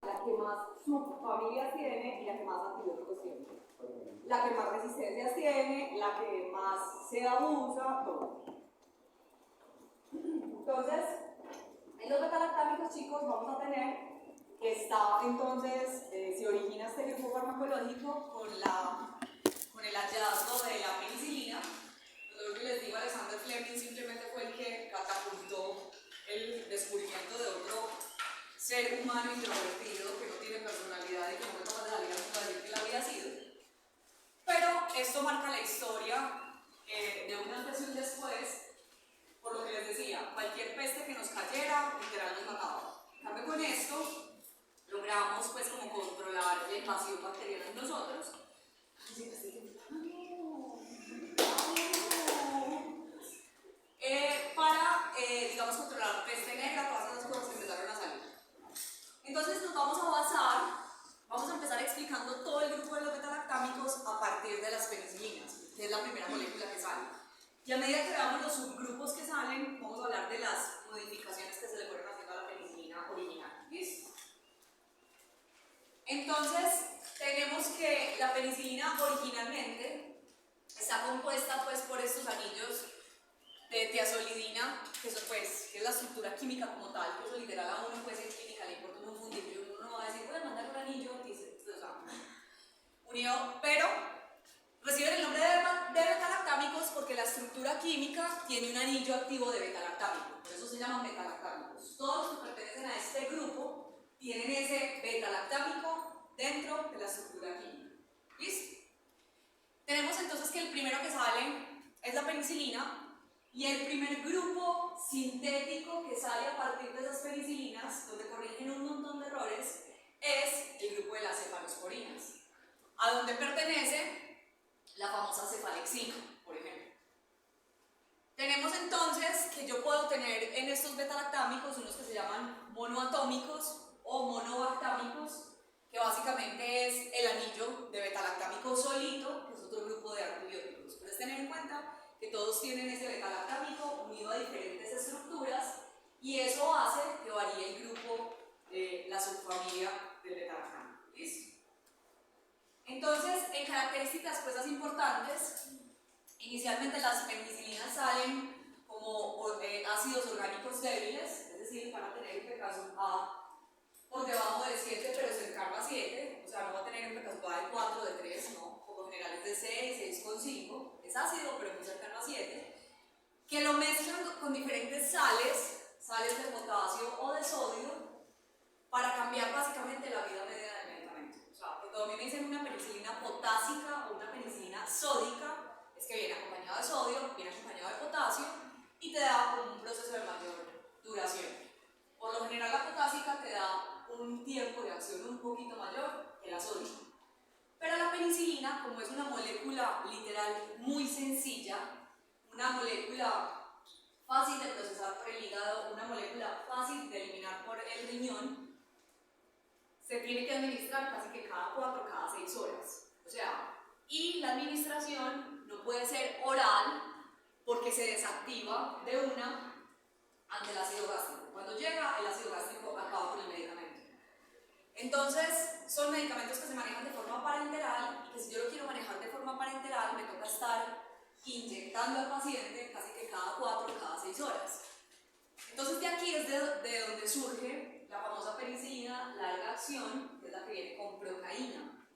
la que más subfamilias tiene y la que más antibióticos tiene. La que más resistencias tiene, la que más se abusa, todo. Entonces, en los beta-lactámicos, chicos, vamos a tener que está entonces, se origina este grupo farmacológico con el hallazgo de la penicilina. Lo que les digo, Alexander Fleming simplemente fue el que catapultó el descubrimiento de otro ser humano introvertido que no tiene personalidad y que no fue capaz de salir a decir que él había sido. Pero esto marca la historia de un antes y un después, por lo que les decía, cualquier peste que nos cayera, literal nos mataba. En cambio, con esto logramos pues como controlar la invasión bacteriana en nosotros. Para, digamos, controlar peste negra, todas esas cosas que empezaron a salir. Entonces nos vamos a basar, vamos a empezar explicando todo el grupo de los beta-lactámicos a partir de las penicilinas, que es la primera molécula que sale. Y a medida que veamos los subgrupos que salen, vamos a hablar de las modificaciones que se le fueron haciendo a la penicilina original. ¿Listo? Entonces, tenemos que la penicilina originalmente está compuesta pues por estos anillos de tiazolidina, que eso pues, que es la estructura química como tal, que eso literal a uno pues en clínica le importa un fundido, uno no va a decir, voy a mandar un anillo, dice, o sea, unido, pero reciben el nombre de beta-lactámicos porque la estructura química tiene un anillo activo de beta-lactámico, por eso se llaman beta-lactámicos. Todos los que pertenecen a este grupo tienen ese beta-lactámico dentro de la estructura química. ¿Listo? Tenemos entonces que el primero que sale es la penicilina y el primer grupo sintético que sale a partir de esas penicilinas, donde corrigen un montón de errores, es el grupo de las cefalosporinas, a donde pertenece la famosa cefalexina, por ejemplo. Tenemos entonces que yo puedo tener en estos beta-lactámicos unos que se llaman monoatómicos o monobactámicos, que básicamente es el anillo de beta-lactámico solito, que es otro grupo de antibióticos. Pero es tener en cuenta que todos tienen ese beta-lactámico unido a diferentes estructuras y eso hace que varíe el grupo, la subfamilia del beta-lactámico. ¿Listo? Entonces, en características cosas importantes, inicialmente las penicilinas salen como ácidos orgánicos débiles, es decir, van a tener un pKa por debajo de 7, pero cercano a 7, o sea, no va a tener un pKa de 4, de 3, no, por lo general es de 6, 6,5, es ácido, pero muy cercano a 7, que lo mezclan con diferentes sales de potasio o de sodio, para cambiar básicamente la vida media del medicamento. O sea, cuando a mí me dicen una penicilina potásica o una penicilina sódica, es que viene acompañado de sodio, viene acompañado de potasio y te da un proceso de mayor duración. Por lo general la potásica te da un tiempo de acción un poquito mayor que la sódica. Pero la penicilina, como es una molécula literal muy sencilla, una molécula fácil de procesar por el hígado, una molécula fácil de eliminar por el riñón, se tiene que administrar casi que cada 4, cada 6 horas. O sea, y la administración no puede ser oral porque se desactiva de una ante el ácido gástrico. Cuando llega, el ácido gástrico acaba con el medicamento. Entonces, son medicamentos que se manejan de forma parenteral y que si yo lo quiero manejar de forma parenteral, me toca estar inyectando al paciente casi que cada 4, cada 6 horas. Entonces, de aquí es de donde surge la famosa penicilina larga acción, que es la que viene con procaína.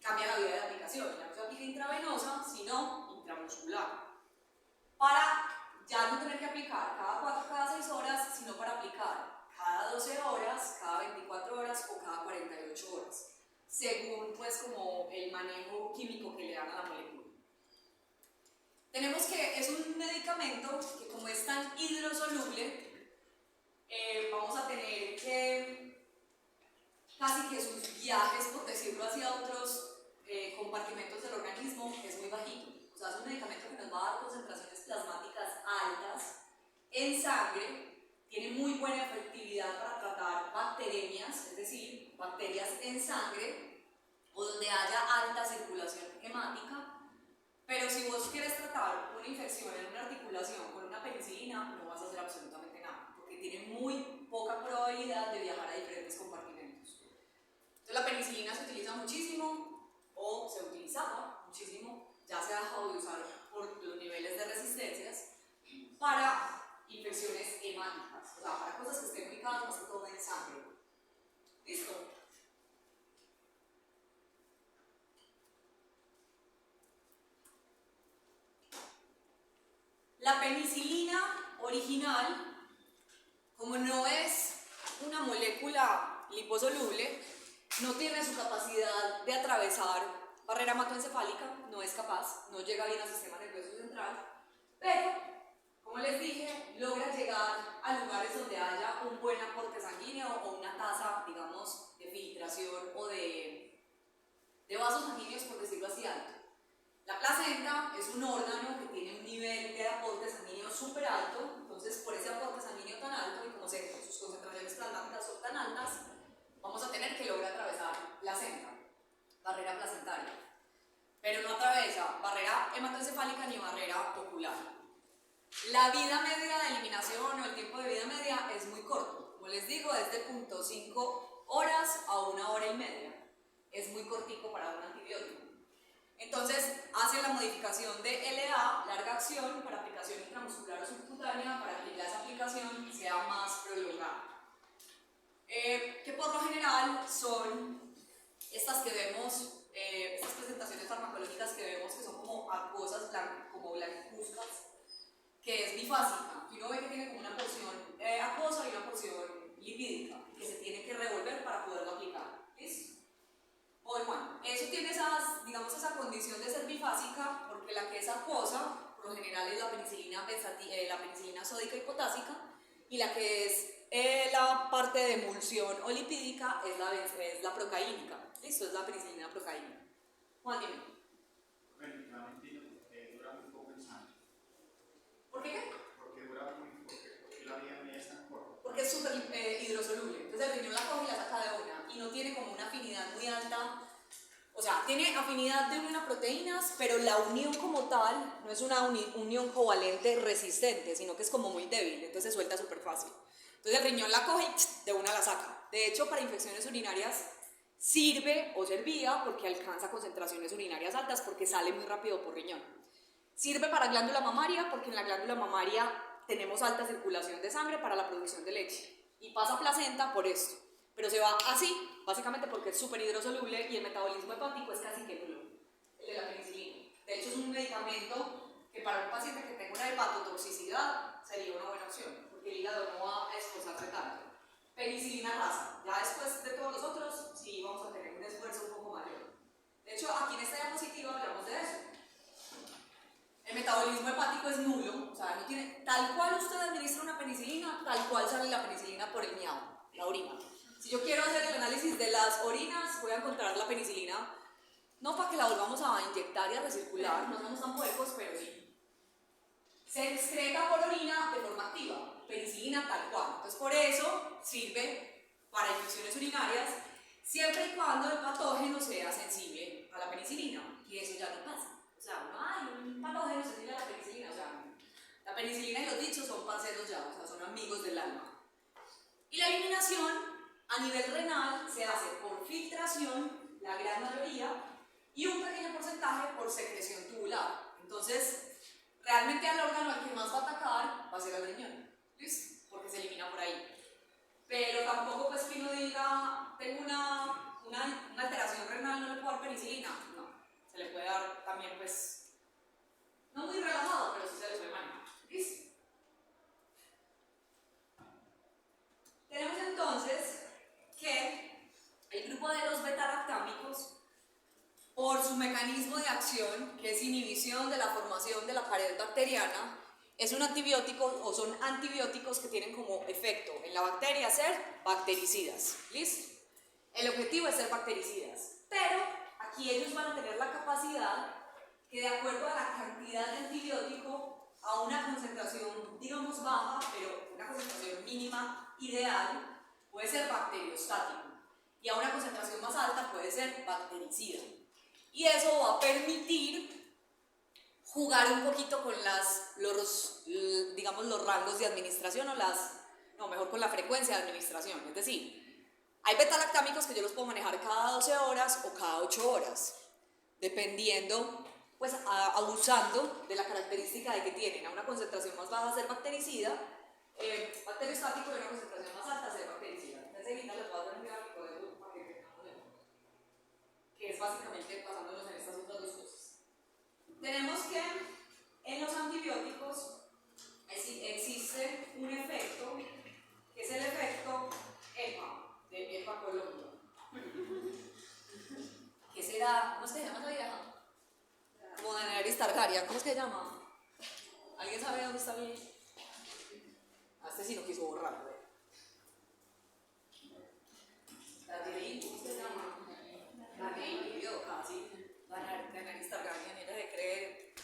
Cambia la vía de aplicación, ya no se aplica intravenosa, sino intramuscular. Para ya no tener que aplicar cada 4, cada 6 horas, sino para aplicar cada 12 horas, cada 24 horas o cada 48 horas, según pues como el manejo químico que le dan a la molécula. Tenemos que es un medicamento que como es tan hidrosoluble, vamos a tener que casi que sus viajes, por decirlo así, a otros compartimentos del organismo es muy bajito. O sea, es un medicamento que nos va a dar concentraciones plasmáticas altas en sangre, tiene muy buena efectividad para tratar bacteremias, es decir, bacterias en sangre o donde haya alta circulación hemática. Pero si vos quieres tratar una infección en una articulación con una penicilina, no vas a hacer absolutamente nada, porque tiene muy poca probabilidad de viajar a diferentes compartimentos. muchísimo o se utilizaba muchísimo, ya se ha dejado de usar por los niveles de resistencias para infecciones hemáticas, o sea, para cosas que estén ubicadas más que todo en sangre. ¿Listo? La penicilina original, como no es una molécula liposoluble, no tiene su capacidad de atravesar barrera hematoencefálica, no es capaz, no llega bien al sistema nervioso central, pero, como les dije, logra llegar a lugares donde haya un buen aporte sanguíneo o una tasa, digamos, de filtración o de vasos sanguíneos, por decirlo así, alto. La placenta es un órgano que tiene un nivel de aporte sanguíneo súper alto, entonces por ese aporte sanguíneo tan alto y como sus concentraciones plasmáticas son tan altas, vamos a tener que lograr atravesar placenta, barrera placentaria, pero no atraviesa barrera hematoencefálica ni barrera ocular. La vida media de eliminación o el tiempo de vida media es muy corto, como les digo, es de 0.5 horas a 1 hora y media, es muy cortico para un antibiótico. Entonces hace la modificación de LA, larga acción, para aplicación intramuscular o subcutánea, para que esa aplicación sea más prolongada. Que por lo general son estas que vemos, estas presentaciones farmacológicas que vemos que son como acuosas, como blancuzcas, que es bifásica, y uno ve que tiene como una porción acuosa y una porción lipídica, que se tiene que revolver para poderlo aplicar. ¿Listo? Bueno, eso tiene esa condición de ser bifásica, porque la que es acuosa, por lo general es la penicilina sódica y potásica, y la que es la parte de emulsión o lipídica es la procaínica. ¿Listo? Es la penicilina procaínica. Juan, dime. Dura muy poco en sangre. ¿Por qué? Porque la vida media es tan corta. Porque es súper hidrosoluble. Entonces el riñón la coge y la saca de una. Y no tiene como una afinidad muy alta. O sea, tiene afinidad de unión a proteínas, pero la unión como tal no es una unión covalente resistente, sino que es como muy débil, entonces se suelta súper fácil. Entonces el riñón la coge y de una la saca. De hecho, para infecciones urinarias sirve o servía porque alcanza concentraciones urinarias altas porque sale muy rápido por riñón. Sirve para glándula mamaria porque en la glándula mamaria tenemos alta circulación de sangre para la producción de leche. Y pasa placenta por esto. Pero se va así, básicamente porque es súper hidrosoluble y el metabolismo hepático es casi que nulo, el de la penicilina. De hecho, es un medicamento que para un paciente que tenga una hepatotoxicidad sería una buena opción, porque el hígado no va a esforzarse tanto. Penicilina rasa, ya después de todos los otros, sí vamos a tener un esfuerzo un poco mayor. De hecho, aquí en esta diapositiva hablamos de eso. El metabolismo hepático es nulo, o sea, no tiene, tal cual usted administra una penicilina, tal cual sale la penicilina por el miau, la orina. Si yo quiero hacer el análisis de las orinas, voy a encontrar la penicilina, no para que la volvamos a inyectar y a recircular, no somos tan puercos, pero sí. Se excreta por orina de forma activa, penicilina tal cual. Entonces por eso sirve para infecciones urinarias, siempre y cuando el patógeno sea sensible a la penicilina, y eso ya no pasa. O sea, no hay un patógeno sensible a la penicilina, o sea, la penicilina y los dichos son parceros ya, o sea, son amigos del alma. Y la eliminación a nivel renal se hace por filtración, la gran mayoría, y un pequeño porcentaje por secreción tubular. Entonces, realmente al órgano al que más va a atacar va a ser el riñón, ¿listo? Porque se elimina por ahí. Pero tampoco pues que uno diga, tengo una alteración renal, no le puedo dar penicilina. No, se le puede dar también pues, no muy relajado, pero sí se le puede manejar, ¿listo? Tenemos entonces que el grupo de los beta-lactámicos, por su mecanismo de acción, que es inhibición de la formación de la pared bacteriana, es un antibiótico o son antibióticos que tienen como efecto en la bacteria ser bactericidas. ¿Listo? El objetivo es ser bactericidas, pero aquí ellos van a tener la capacidad que de acuerdo a la cantidad de antibiótico a una concentración, digamos baja, pero una concentración mínima ideal, puede ser bacteriostático y a una concentración más alta puede ser bactericida. Y eso va a permitir jugar un poquito con los rangos de administración mejor con la frecuencia de administración. Es decir, Hay beta-lactámicos que yo los puedo manejar cada 12 horas o cada 8 horas, dependiendo, pues abusando de la característica de que tienen a una concentración más baja ser bactericida, bacteriostático y a una concentración más alta ser bactericida. Enseguida les voy a dar un gráfico de eso para que tengamos que es básicamente basándonos en estas otras dos cosas. Tenemos que en los antibióticos existe un efecto que es el efecto EPA, de EPA Colombia. ¿Qué será? ¿Cómo es que se llama esa vieja? Como Daenerys Targaryen, ¿cómo es que se llama? ¿Alguien sabe dónde está bien? Este sí no quiso borrarlo. Targaryen, ¿cómo se llama? Targaryen, yo casi. Daenerys Targaryen, ella se cree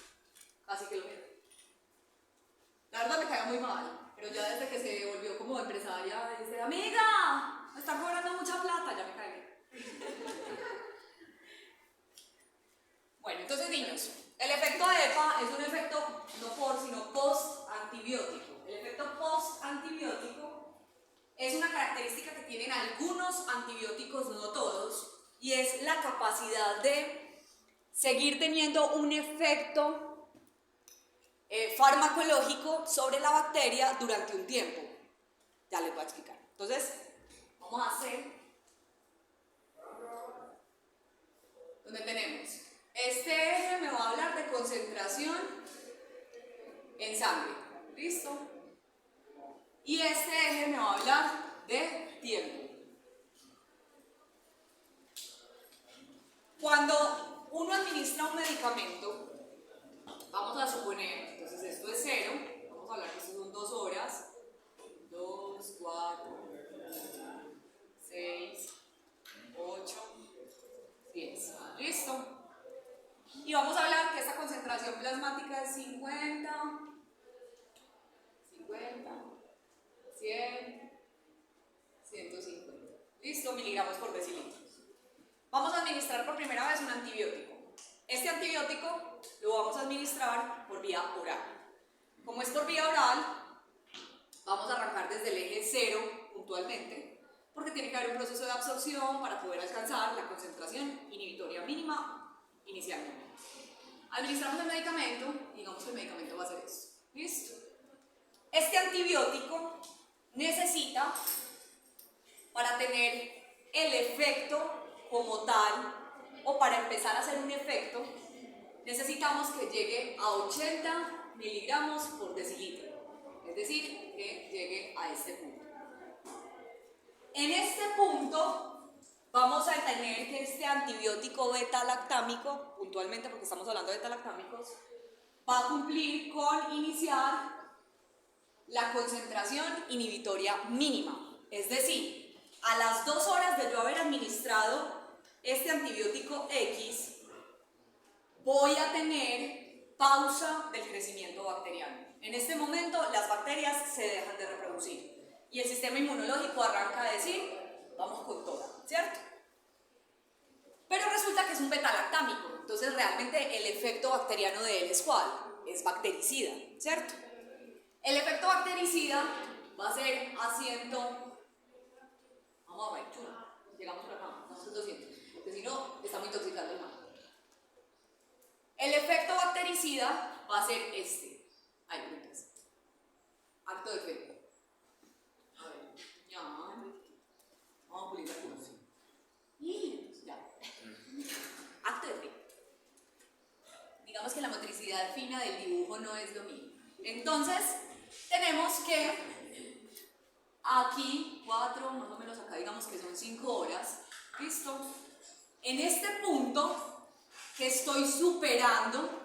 casi que lo mismo. La verdad me cae muy mal, pero ya desde que se volvió como empresaria, dice, amiga, me están cobrando mucha plata, ya me cae bien. Bueno, entonces niños, el efecto de EPA es un efecto no por, sino post-antibiótico. El efecto post-antibiótico es una característica que tienen algunos antibióticos, no todos, y es la capacidad de seguir teniendo un efecto farmacológico sobre la bacteria durante un tiempo. Ya les voy a explicar. Entonces, vamos a hacer donde tenemos este eje me va a hablar de concentración en sangre, ¿listo? Y este eje me va a hablar de tiempo. Cuando uno administra un medicamento, vamos a suponer, entonces esto es 0, vamos a hablar que esto son 2 horas, 2, 4, 6, 8, 10, ¿listo? Y vamos a hablar que esta concentración plasmática es 50, 100, 150, ¿listo? Miligramos por decilitro. Vamos a administrar por primera vez un antibiótico. Este antibiótico lo vamos a administrar por vía oral. Como es por vía oral, vamos a arrancar desde el eje 0 puntualmente, porque tiene que haber un proceso de absorción para poder alcanzar la concentración inhibitoria mínima inicialmente. Administramos el medicamento y digamos que el medicamento va a ser esto. ¿Listo? Este antibiótico necesita, para tener el efecto como tal, o para empezar a hacer un efecto, necesitamos que llegue a 80 miligramos por decilitro. Es decir, que llegue a este punto. En este punto vamos a tener que este antibiótico beta-lactámico, puntualmente porque estamos hablando de beta-lactámicos, va a cumplir con iniciar la concentración inhibitoria mínima. Es decir, a las 2 horas de yo haber administrado este antibiótico X, voy a tener pausa del crecimiento bacteriano. En este momento las bacterias se dejan de reproducir y el sistema inmunológico arranca a decir, vamos con toda, ¿cierto? Pero resulta que es un beta-lactámico, entonces realmente el efecto bacteriano de él es ¿cuál? Es bactericida, ¿cierto? El efecto bactericida va a ser asiento, vamos a ver, llegamos por acá, vamos a 200, porque si no, está muy intoxicando el mar. El efecto bactericida va a ser este, hay preguntas, acto de efecto. A ver, ya, vamos a pulir la curva. Y ya. Acto de efecto. Digamos que la motricidad fina del dibujo no es lo mismo. Entonces, tenemos que aquí 4, más o menos acá digamos que son 5 horas. ¿Listo? En este punto que estoy superando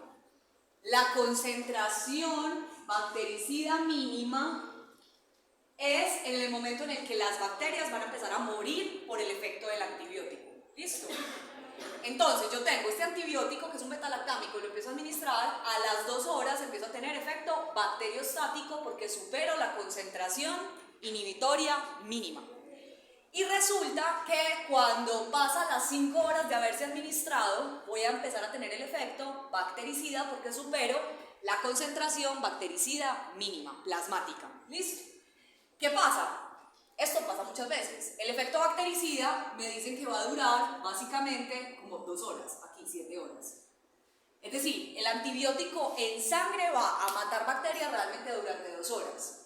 la concentración bactericida mínima es en el momento en el que las bacterias van a empezar a morir por el efecto del antibiótico. ¿Listo? Entonces yo tengo este antibiótico que es un beta-lactámico y lo empiezo a administrar, a las 2 horas empiezo a tener efecto bacteriostático porque supero la concentración inhibitoria mínima. Y resulta que cuando pasan las 5 horas de haberse administrado, voy a empezar a tener el efecto bactericida porque supero la concentración bactericida mínima, plasmática. ¿Listo? ¿Qué pasa? Esto pasa muchas veces. El efecto bactericida me dicen que va a durar básicamente como 2 horas, aquí 7 horas. Es decir, el antibiótico en sangre va a matar bacterias realmente durante 2 horas.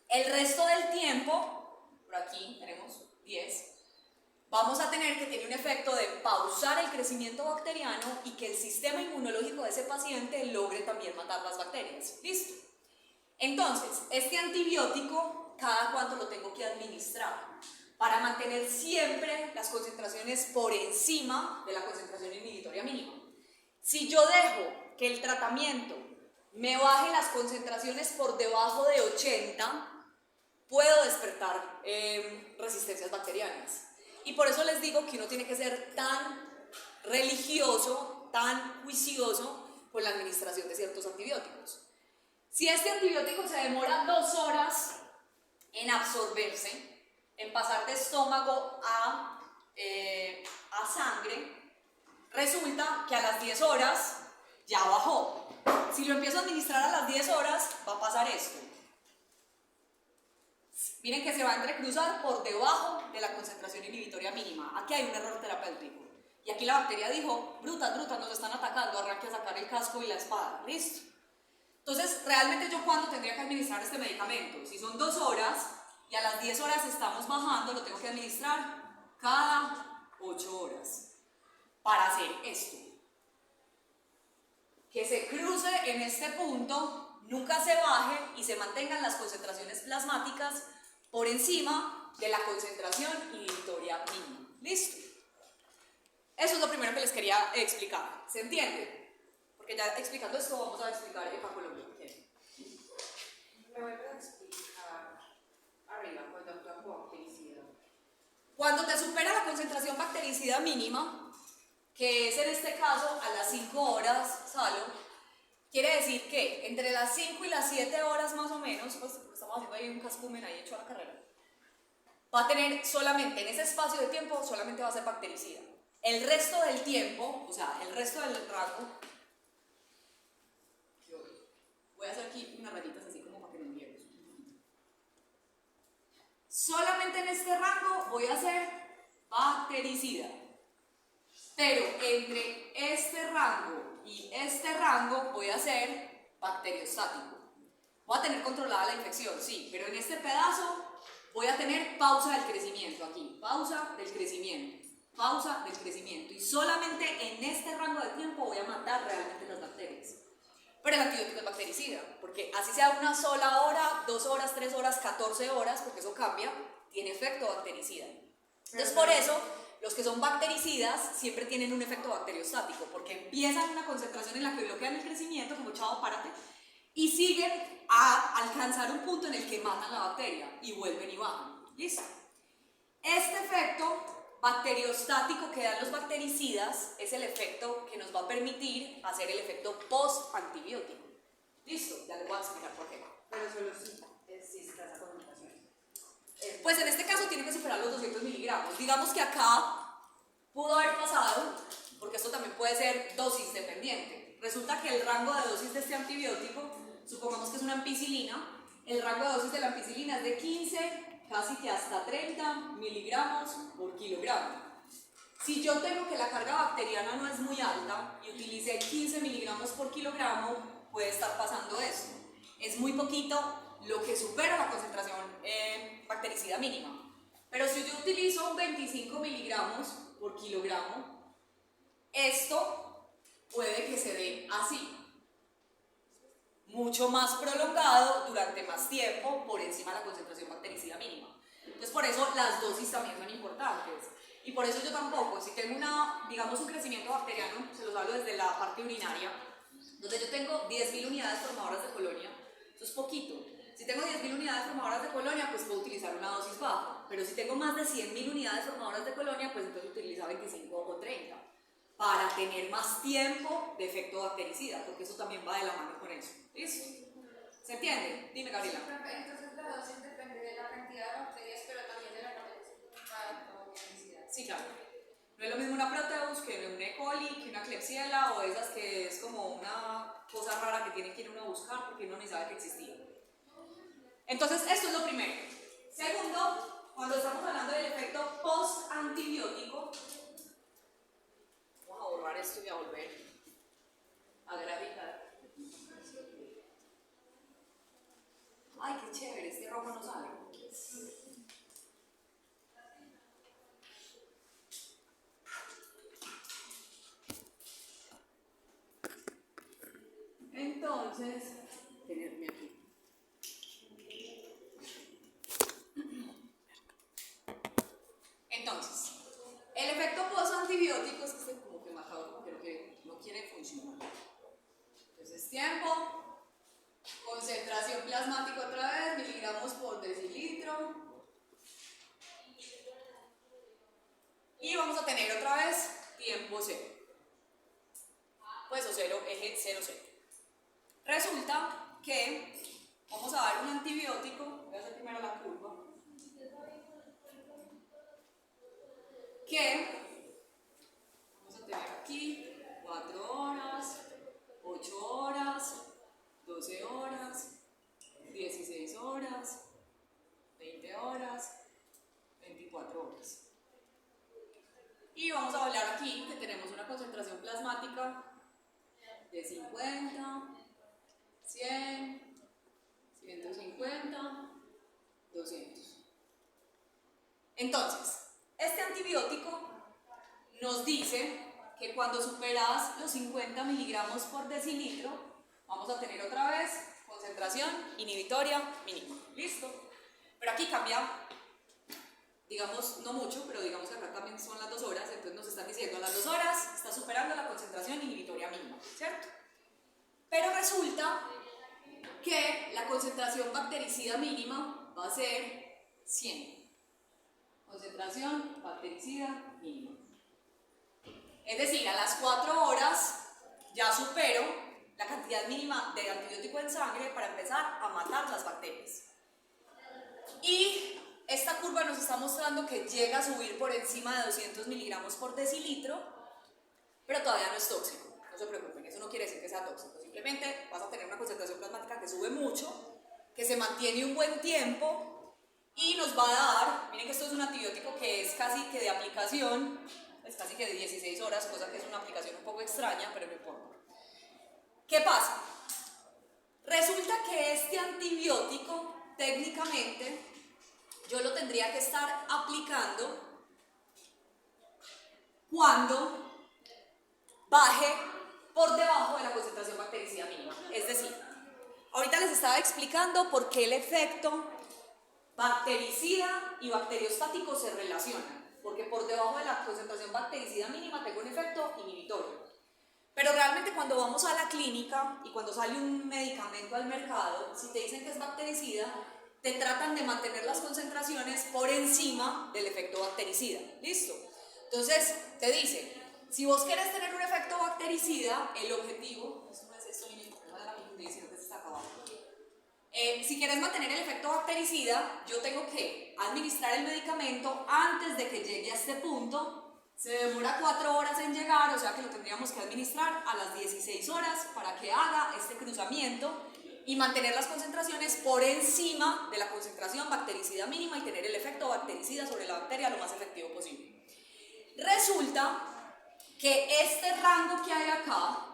El resto del tiempo, por aquí tenemos 10, vamos a tener que tener un efecto de pausar el crecimiento bacteriano y que el sistema inmunológico de ese paciente logre también matar las bacterias. ¿Listo? Entonces, este antibiótico, ¿cada cuánto lo tengo que administrar? Para mantener siempre las concentraciones por encima de la concentración inhibitoria mínima. Si yo dejo que el tratamiento me baje las concentraciones por debajo de 80, puedo despertar resistencias bacterianas. Y por eso les digo que uno tiene que ser tan religioso, tan juicioso con la administración de ciertos antibióticos. Si este antibiótico se demora 2 horas en absorberse, en pasar de estómago a sangre, resulta que a las 10 horas ya bajó. Si lo empiezo a administrar a las 10 horas, va a pasar esto. Miren que se va a entrecruzar por debajo de la concentración inhibitoria mínima. Aquí hay un error terapéutico. Y aquí la bacteria dijo, brutas, nos están atacando, arranque a sacar el casco y la espada. ¿Listo? Entonces, realmente yo cuándo tendría que administrar este medicamento. Si son 2 horas y a las 10 horas estamos bajando, lo tengo que administrar cada 8 horas. Para hacer esto. Que se cruce en este punto, nunca se baje y se mantengan las concentraciones plasmáticas por encima de la concentración inhibitoria mínima. ¿Listo? Eso es lo primero que les quería explicar. ¿Se entiende? Porque ya explicando esto vamos a explicar efacología. ¿Me vuelves a explicar arriba cuando actúa como bactericida? Cuando te supera la concentración bactericida mínima, que es en este caso a las 5 horas, Salo, quiere decir que entre las 5 y las 7 horas más o menos, pues estamos haciendo ahí un cascumen ahí hecho a la carrera, va a tener solamente, en ese espacio de tiempo, solamente va a ser bactericida. El resto del tiempo, o sea, el resto del rango, voy a hacer aquí unas rayitas así como para que no me vieran. Solamente en este rango voy a hacer bactericida. Pero entre este rango y este rango voy a hacer bacteriostático. Voy a tener controlada la infección, sí, pero en este pedazo voy a tener pausa del crecimiento aquí, pausa del crecimiento, pausa del crecimiento. Y solamente en este rango de tiempo voy a matar realmente las bacterias. Pero el antibiótico es bactericida, porque así sea 1 sola hora, 2 horas, 3 horas, 14 horas, porque eso cambia, tiene efecto bactericida. Entonces por eso los que son bactericidas siempre tienen un efecto bacteriostático, porque empiezan una concentración en la que bloquean el crecimiento, como chavo, párate, y siguen a alcanzar un punto en el que matan la bacteria y vuelven y bajan. ¿Listo? Este efecto bacteriostático que dan los bactericidas es el efecto que nos va a permitir hacer el efecto post-antibiótico. ¿Listo? Ya les voy a explicar por qué. Pero solo si existe esa concentración. Pues en este caso tiene que superar los 200 miligramos. Digamos que acá pudo haber pasado, porque esto también puede ser dosis dependiente. Resulta que el rango de dosis de este antibiótico, supongamos que es una ampicilina, el rango de dosis de la ampicilina es de 15, casi que hasta 30 miligramos por kilogramo. Si yo tengo que la carga bacteriana no es muy alta y utilicé 15 miligramos por kilogramo, puede estar pasando esto. Es muy poquito lo que supera la concentración bactericida mínima. Pero si yo utilizo un 25 miligramos por kilogramo, esto puede que se dé así. Mucho más prolongado durante más tiempo por encima de la concentración bactericida mínima. Entonces por eso las dosis también son importantes. Y por eso yo tampoco, si tengo digamos un crecimiento bacteriano, se los hablo desde la parte urinaria, donde yo tengo 10.000 unidades formadoras de colonia, eso es poquito. Si tengo 10.000 unidades formadoras de colonia, pues puedo utilizar una dosis baja. Pero si tengo más de 100.000 unidades formadoras de colonia, pues entonces utilizo 25 o 30 para tener más tiempo de efecto bactericida, porque eso también va de la mano con eso. ¿Listo? ¿Se entiende? Dime, Gabriela. Entonces la dosis depende de la cantidad de bacterias, pero también de la bactericidad. Sí, claro. No es lo mismo una Proteus que una E. coli, que una Klebsiella o esas que es como una cosa rara que tiene que ir uno a buscar porque uno ni sabe que existía. Entonces, esto es lo primero. Segundo, cuando estamos hablando del efecto post-antibiótico, vamos a borrar esto y a volver a graficar. Ay, qué chévere, este rojo no sale. Entonces, tenerme aquí. Entonces, el efecto post-antibiótico es que este como que marcador, pero que no quiere funcionar. Entonces, tiempo, concentración plasmática otra vez, miligramos por decilitro. Y vamos a tener otra vez tiempo cero. Pues o cero, eje 0, 0. Resulta que vamos a dar un antibiótico, voy a hacer primero la curva, que vamos a tener aquí 4 horas, 8 horas, 12 horas, 16 horas, 20 horas, 24 horas. Y vamos a hablar aquí que tenemos una concentración plasmática de 50, 100, 150, 200. Entonces, este antibiótico nos dice que cuando superas los 50 miligramos por decilitro, vamos a tener otra vez concentración inhibitoria mínima. ¿Listo? Pero aquí cambia, digamos, no mucho, pero digamos que acá también son las 2 horas, entonces nos están diciendo a las 2 horas está superando la concentración inhibitoria mínima, ¿cierto? Pero resulta que la concentración bactericida mínima va a ser 100. Concentración bactericida mínima. Es decir, a las 4 horas ya supero la cantidad mínima de antibiótico en sangre para empezar a matar las bacterias. Y esta curva nos está mostrando que llega a subir por encima de 200 miligramos por decilitro, pero todavía no es tóxico. No se preocupen, eso no quiere decir que sea tóxico. Simplemente vas a tener una concentración plasmática que sube mucho, que se mantiene un buen tiempo y nos va a dar, miren que esto es un antibiótico que es casi que de aplicación, es casi que de 16 horas, cosa que es una aplicación un poco extraña, pero no importa. ¿Qué pasa? Resulta que este antibiótico, técnicamente, yo lo tendría que estar aplicando cuando baje por debajo de la concentración bactericida mínima. Es decir, ahorita les estaba explicando por qué el efecto bactericida y bacteriostático se relacionan, porque por debajo de la concentración bactericida mínima tengo un efecto inhibitorio. Pero realmente cuando vamos a la clínica y cuando sale un medicamento al mercado, si te dicen que es bactericida, te tratan de mantener las concentraciones por encima del efecto bactericida. ¿Listo? Entonces te dice, si vos querés tener un efecto bactericida, el objetivo, eso no es esto ni nada de la medicina que se está acabando. Si quieres mantener el efecto bactericida, yo tengo que administrar el medicamento antes de que llegue a este punto. Se demora 4 horas en llegar, o sea que lo tendríamos que administrar a las 16 horas para que haga este cruzamiento y mantener las concentraciones por encima de la concentración bactericida mínima y tener el efecto bactericida sobre la bacteria lo más efectivo posible. Resulta que este rango que hay acá,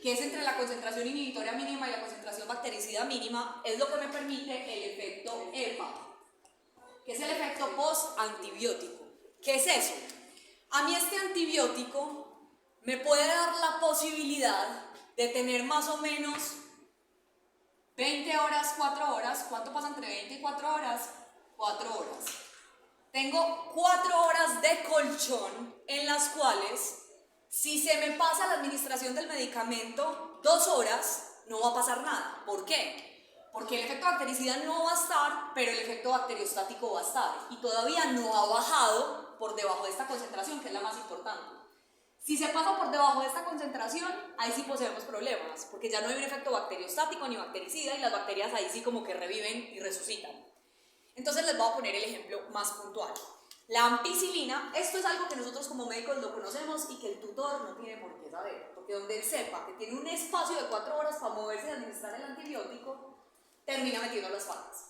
que es entre la concentración inhibitoria mínima y la concentración bactericida mínima, es lo que me permite el efecto EPA, que es el efecto post-antibiótico. ¿Qué es eso? A mí este antibiótico me puede dar la posibilidad de tener más o menos 20 horas, 4 horas. ¿Cuánto pasa entre 20 y 4 horas? 4 horas. Tengo 4 horas de colchón en las cuales, si se me pasa la administración del medicamento 2 horas, no va a pasar nada. ¿Por qué? Porque el efecto bactericida no va a estar, pero el efecto bacteriostático va a estar. Y todavía no ha bajado por debajo de esta concentración, que es la más importante. Si se pasa por debajo de esta concentración, ahí sí poseemos problemas, porque ya no hay un efecto bacteriostático ni bactericida y las bacterias ahí sí como que reviven y resucitan. Entonces les voy a poner el ejemplo más puntual. La ampicilina, esto es algo que nosotros como médicos lo conocemos y que el tutor no tiene por qué saber, porque donde él sepa que tiene un espacio de 4 horas para moverse y administrar el antibiótico, termina metiendo las patas.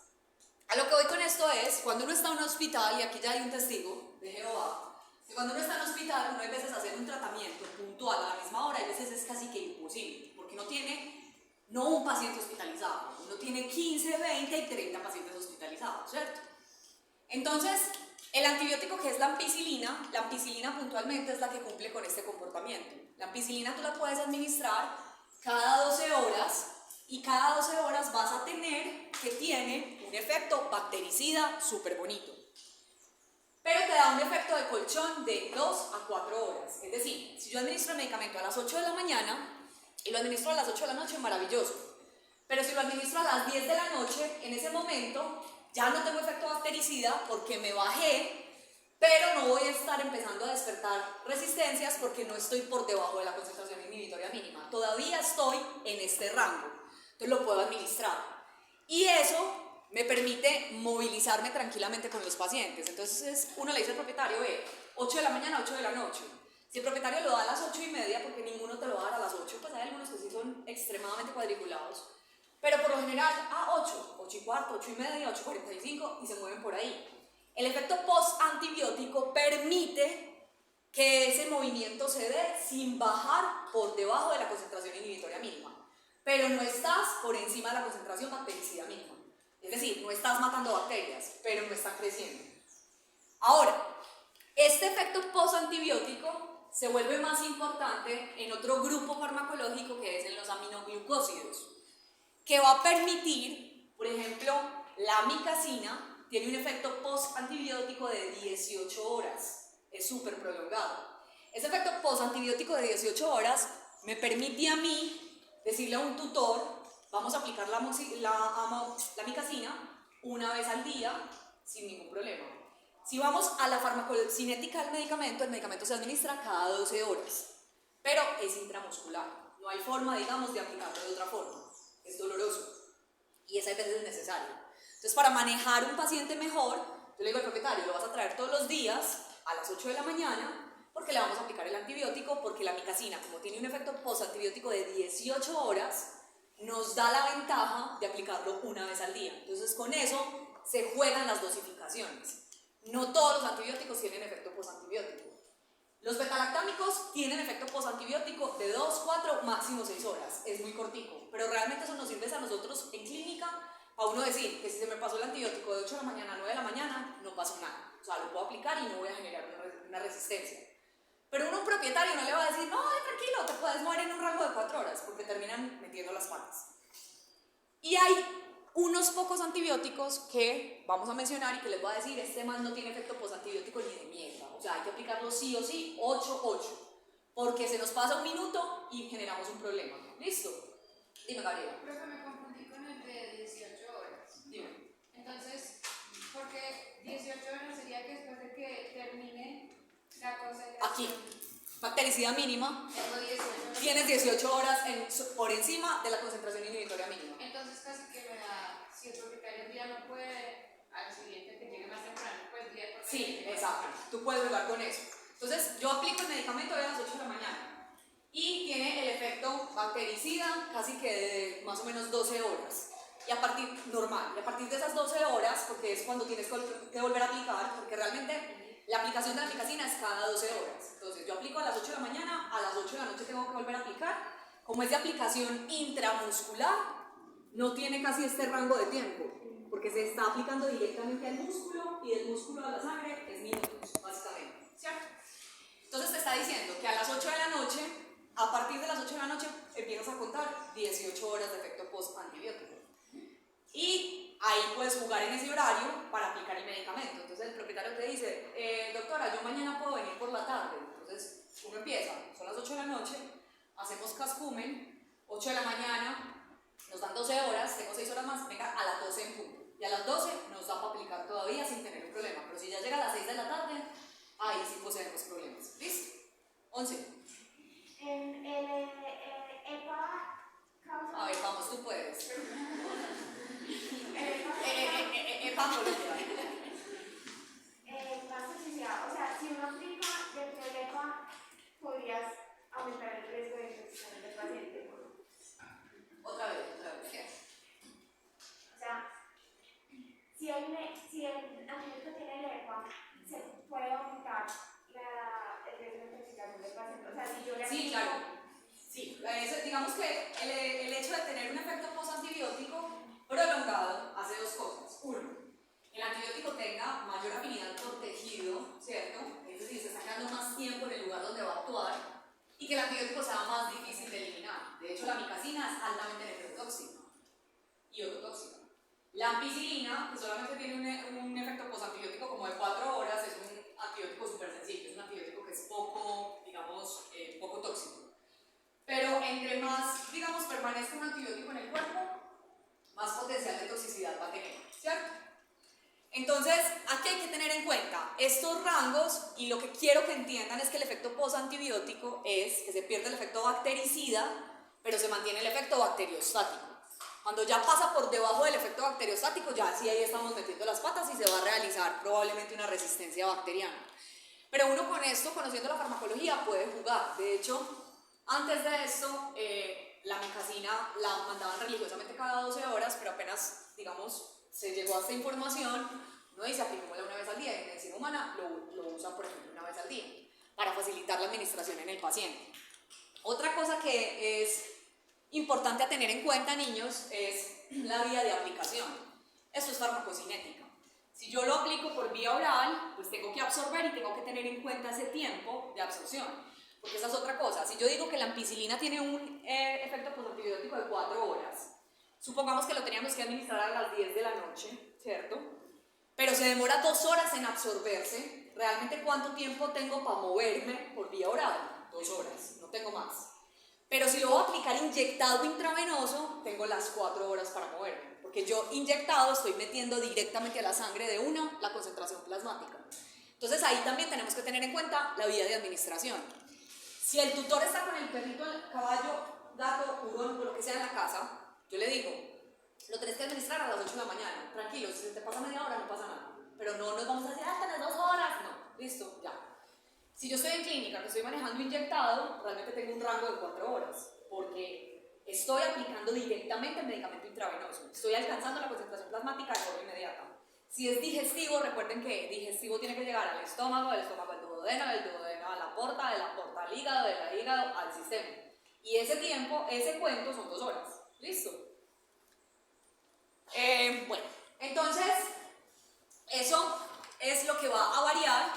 A lo que voy con esto es, cuando uno está en un hospital, y aquí ya hay un testigo de Jehová, que cuando uno está en un hospital, uno hay veces hacer un tratamiento puntual a la misma hora, y a veces es casi que imposible, porque uno tiene no un paciente hospitalizado, uno tiene 15, 20 y 30 pacientes hospitalizados, ¿cierto? Entonces, el antibiótico que es la ampicilina puntualmente es la que cumple con este comportamiento. La ampicilina tú la puedes administrar cada 12 horas y cada 12 horas vas a tener que tiene un efecto bactericida súper bonito. Pero te da un efecto de colchón de 2 a 4 horas. Es decir, si yo administro el medicamento a las 8 de la mañana y lo administro a las 8 de la noche, maravilloso. Pero si lo administro a las 10 de la noche, en ese momento ya no tengo efecto bactericida porque me bajé, pero no voy a estar empezando a despertar resistencias porque no estoy por debajo de la concentración inhibitoria mínima. Todavía estoy en este rango, entonces lo puedo administrar. Y eso me permite movilizarme tranquilamente con los pacientes. Entonces uno le dice al propietario, 8 de la mañana, 8 de la noche. Si el propietario lo da a las 8:30, porque ninguno te lo va a dar a las 8, pues hay algunos que sí son extremadamente cuadriculados. Pero por lo general, 8, 8:15, 8:30, 8:45 y se mueven por ahí. El efecto post-antibiótico permite que ese movimiento se dé sin bajar por debajo de la concentración inhibitoria mínima. Pero no estás por encima de la concentración bactericida mínima. Es decir, no estás matando bacterias, pero no están creciendo. Ahora, este efecto post-antibiótico se vuelve más importante en otro grupo farmacológico que es en los aminoglucósidos, que va a permitir, por ejemplo, la amicacina tiene un efecto post-antibiótico de 18 horas, es súper prolongado. Ese efecto post-antibiótico de 18 horas me permite a mí decirle a un tutor, vamos a aplicar la amicacina una vez al día sin ningún problema. Si vamos a la farmacocinética del medicamento, el medicamento se administra cada 12 horas, pero es intramuscular, no hay forma, digamos, de aplicarlo de otra forma. Es doloroso y esa veces es necesario. Entonces, para manejar un paciente mejor, yo le digo al propietario, lo vas a traer todos los días a las 8 de la mañana porque le vamos a aplicar el antibiótico, porque la amicacina, como tiene un efecto postantibiótico de 18 horas, nos da la ventaja de aplicarlo una vez al día. Entonces, con eso se juegan las dosificaciones. No todos los antibióticos tienen efecto postantibiótico. Los betalactámicos tienen efecto postantibiótico de 2, 4, máximo 6 horas. Es muy cortico, pero realmente eso nos sirve a nosotros en clínica a uno decir que si se me pasó el antibiótico de 8 de la mañana a 9 de la mañana, no pasó nada. O sea, lo puedo aplicar y no voy a generar una resistencia. Pero un propietario no le va a decir, no, tranquilo, te puedes morir en un rango de 4 horas, porque terminan metiendo las patas. Y hay unos pocos antibióticos que vamos a mencionar y que les voy a decir, este man no tiene efecto postantibiótico ni de mierda. O sea, hay que aplicarlo sí o sí, 8-8, porque se nos pasa un minuto y generamos un problema. ¿Listo? Dime, Gabriela. Profe, me confundí con el de 18 horas. Dime. Entonces, porque 18 horas sería que después de que termine la concentración. Aquí, bactericida mínima, Tengo 18 horas. tienes 18 horas por encima de la concentración inhibitoria mínima. Entonces, casi que me da, si el propietario un día no puede, al siguiente que llegue más temprano, pues día por Sí, exacto. Tú puedes jugar con eso. Entonces, yo aplico el medicamento hoy a las 8 de la mañana y tiene el efecto bactericida casi que de más o menos 12 horas. Y a partir, normal, y a partir de esas 12 horas, porque es cuando tienes que volver a aplicar, porque realmente la aplicación de la amicacina es cada 12 horas. Entonces, yo aplico a las 8 de la mañana, a las 8 de la noche tengo que volver a aplicar. Como es de aplicación intramuscular, no tiene casi este rango de tiempo, porque se está aplicando directamente al músculo y del músculo a la sangre es minutos, básicamente, ¿cierto? Entonces te está diciendo que a las 8 de la noche, a partir de las 8 de la noche, empiezas a contar 18 horas de efecto post-antibiótico. Y ahí puedes jugar en ese horario para aplicar el medicamento. Entonces el propietario te dice, doctora, yo mañana puedo venir por la tarde. Entonces uno empieza, son las 8 de la noche, hacemos cascumen, 8 de la mañana, nos dan 12 horas, tengo 6 horas más, venga a las 12 en punto. Y a las 12 nos da para aplicar todavía sin tener un problema. Pero si ya llega a las 6 de la tarde, ahí sí poseemos problemas. ¿Listo? 11. En el EPA causa. A ver, vamos, tú puedes. El Vamos, más toxicidad. O sea, si uno aplica dentro del EPA, podrías aumentar el riesgo de infección del paciente. otra vez. ¿Qué? O sea, si hay Sí, digamos que el hecho de tener un efecto postantibiótico prolongado hace dos cosas. Uno, el antibiótico tenga mayor afinidad por tejido, ¿cierto? Es decir, se está quedando más tiempo en el lugar donde va a actuar y que el antibiótico sea más difícil de eliminar. De hecho, la amicacina es altamente nefrotóxica y ototóxica. La ampicilina, que solamente tiene un efecto postantibiótico como de 4 horas, es un antibiótico súper sencillo, es un antibiótico que es poco, digamos, poco tóxico. Pero entre más, digamos, permanezca un antibiótico en el cuerpo, más potencial de toxicidad va a tener, ¿cierto? Entonces, aquí hay que tener en cuenta estos rangos y lo que quiero que entiendan es que el efecto postantibiótico es que se pierde el efecto bactericida, pero se mantiene el efecto bacteriostático. Cuando ya pasa por debajo del efecto bacteriostático, ya sí ahí estamos metiendo las patas y se va a realizar probablemente una resistencia bacteriana. Pero uno con esto, conociendo la farmacología, puede jugar. De hecho, antes de esto, la amicacina la mandaban religiosamente cada 12 horas, pero apenas, digamos, se llegó a esta información, uno dice apliquémosla una vez al día, y en medicina humana lo usa, por ejemplo, una vez al día, para facilitar la administración en el paciente. Otra cosa que es importante a tener en cuenta, niños, es la vía de aplicación. Esto es farmacocinética. Si yo lo aplico por vía oral, pues tengo que absorber y tengo que tener en cuenta ese tiempo de absorción. Porque esa es otra cosa. Si yo digo que la ampicilina tiene un efecto postantibiótico de 4 horas, supongamos que lo teníamos que administrar a las 10 de la noche, ¿cierto? Pero se demora 2 horas en absorberse. ¿Realmente cuánto tiempo tengo para moverme por vía oral? 2 horas, no tengo más. Pero si lo voy a aplicar inyectado intravenoso, tengo las 4 horas para moverme. Porque yo inyectado estoy metiendo directamente a la sangre de una la concentración plasmática. Entonces ahí también tenemos que tener en cuenta la vía de administración. Si el tutor está con el perrito, el caballo, gato, hurón o lo que sea en la casa, yo le digo, lo tenés que administrar a las 8 de la mañana. Tranquilo, si se te pasa media hora no pasa nada. Pero no nos vamos a decir hasta las 2 horas. No, listo, ya. Si yo estoy en clínica, que estoy manejando inyectado, realmente tengo un rango de 4 horas, porque estoy aplicando directamente el medicamento intravenoso. Estoy alcanzando la concentración plasmática de forma inmediata. Si es digestivo, recuerden que digestivo tiene que llegar al estómago, del estómago al duodeno, del duodeno a la porta, de la porta al hígado, del hígado al sistema. Y ese tiempo, ese cuento son 2 horas. ¿Listo? Bueno, entonces, eso es lo que va a variar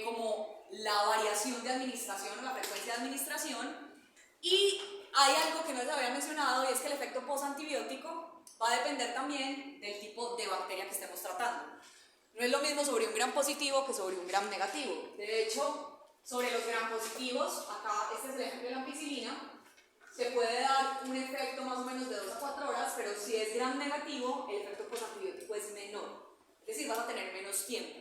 como la variación de administración o la frecuencia de administración. Y hay algo que no les había mencionado y es que el efecto postantibiótico va a depender también del tipo de bacteria que estemos tratando. No es lo mismo sobre un gram positivo que sobre un gram negativo. De hecho, sobre los gram positivos, acá este es el ejemplo de la ampicilina, se puede dar un efecto más o menos de 2 a 4 horas, pero si es gram negativo, el efecto postantibiótico es menor. Es decir, vas a tener menos tiempo,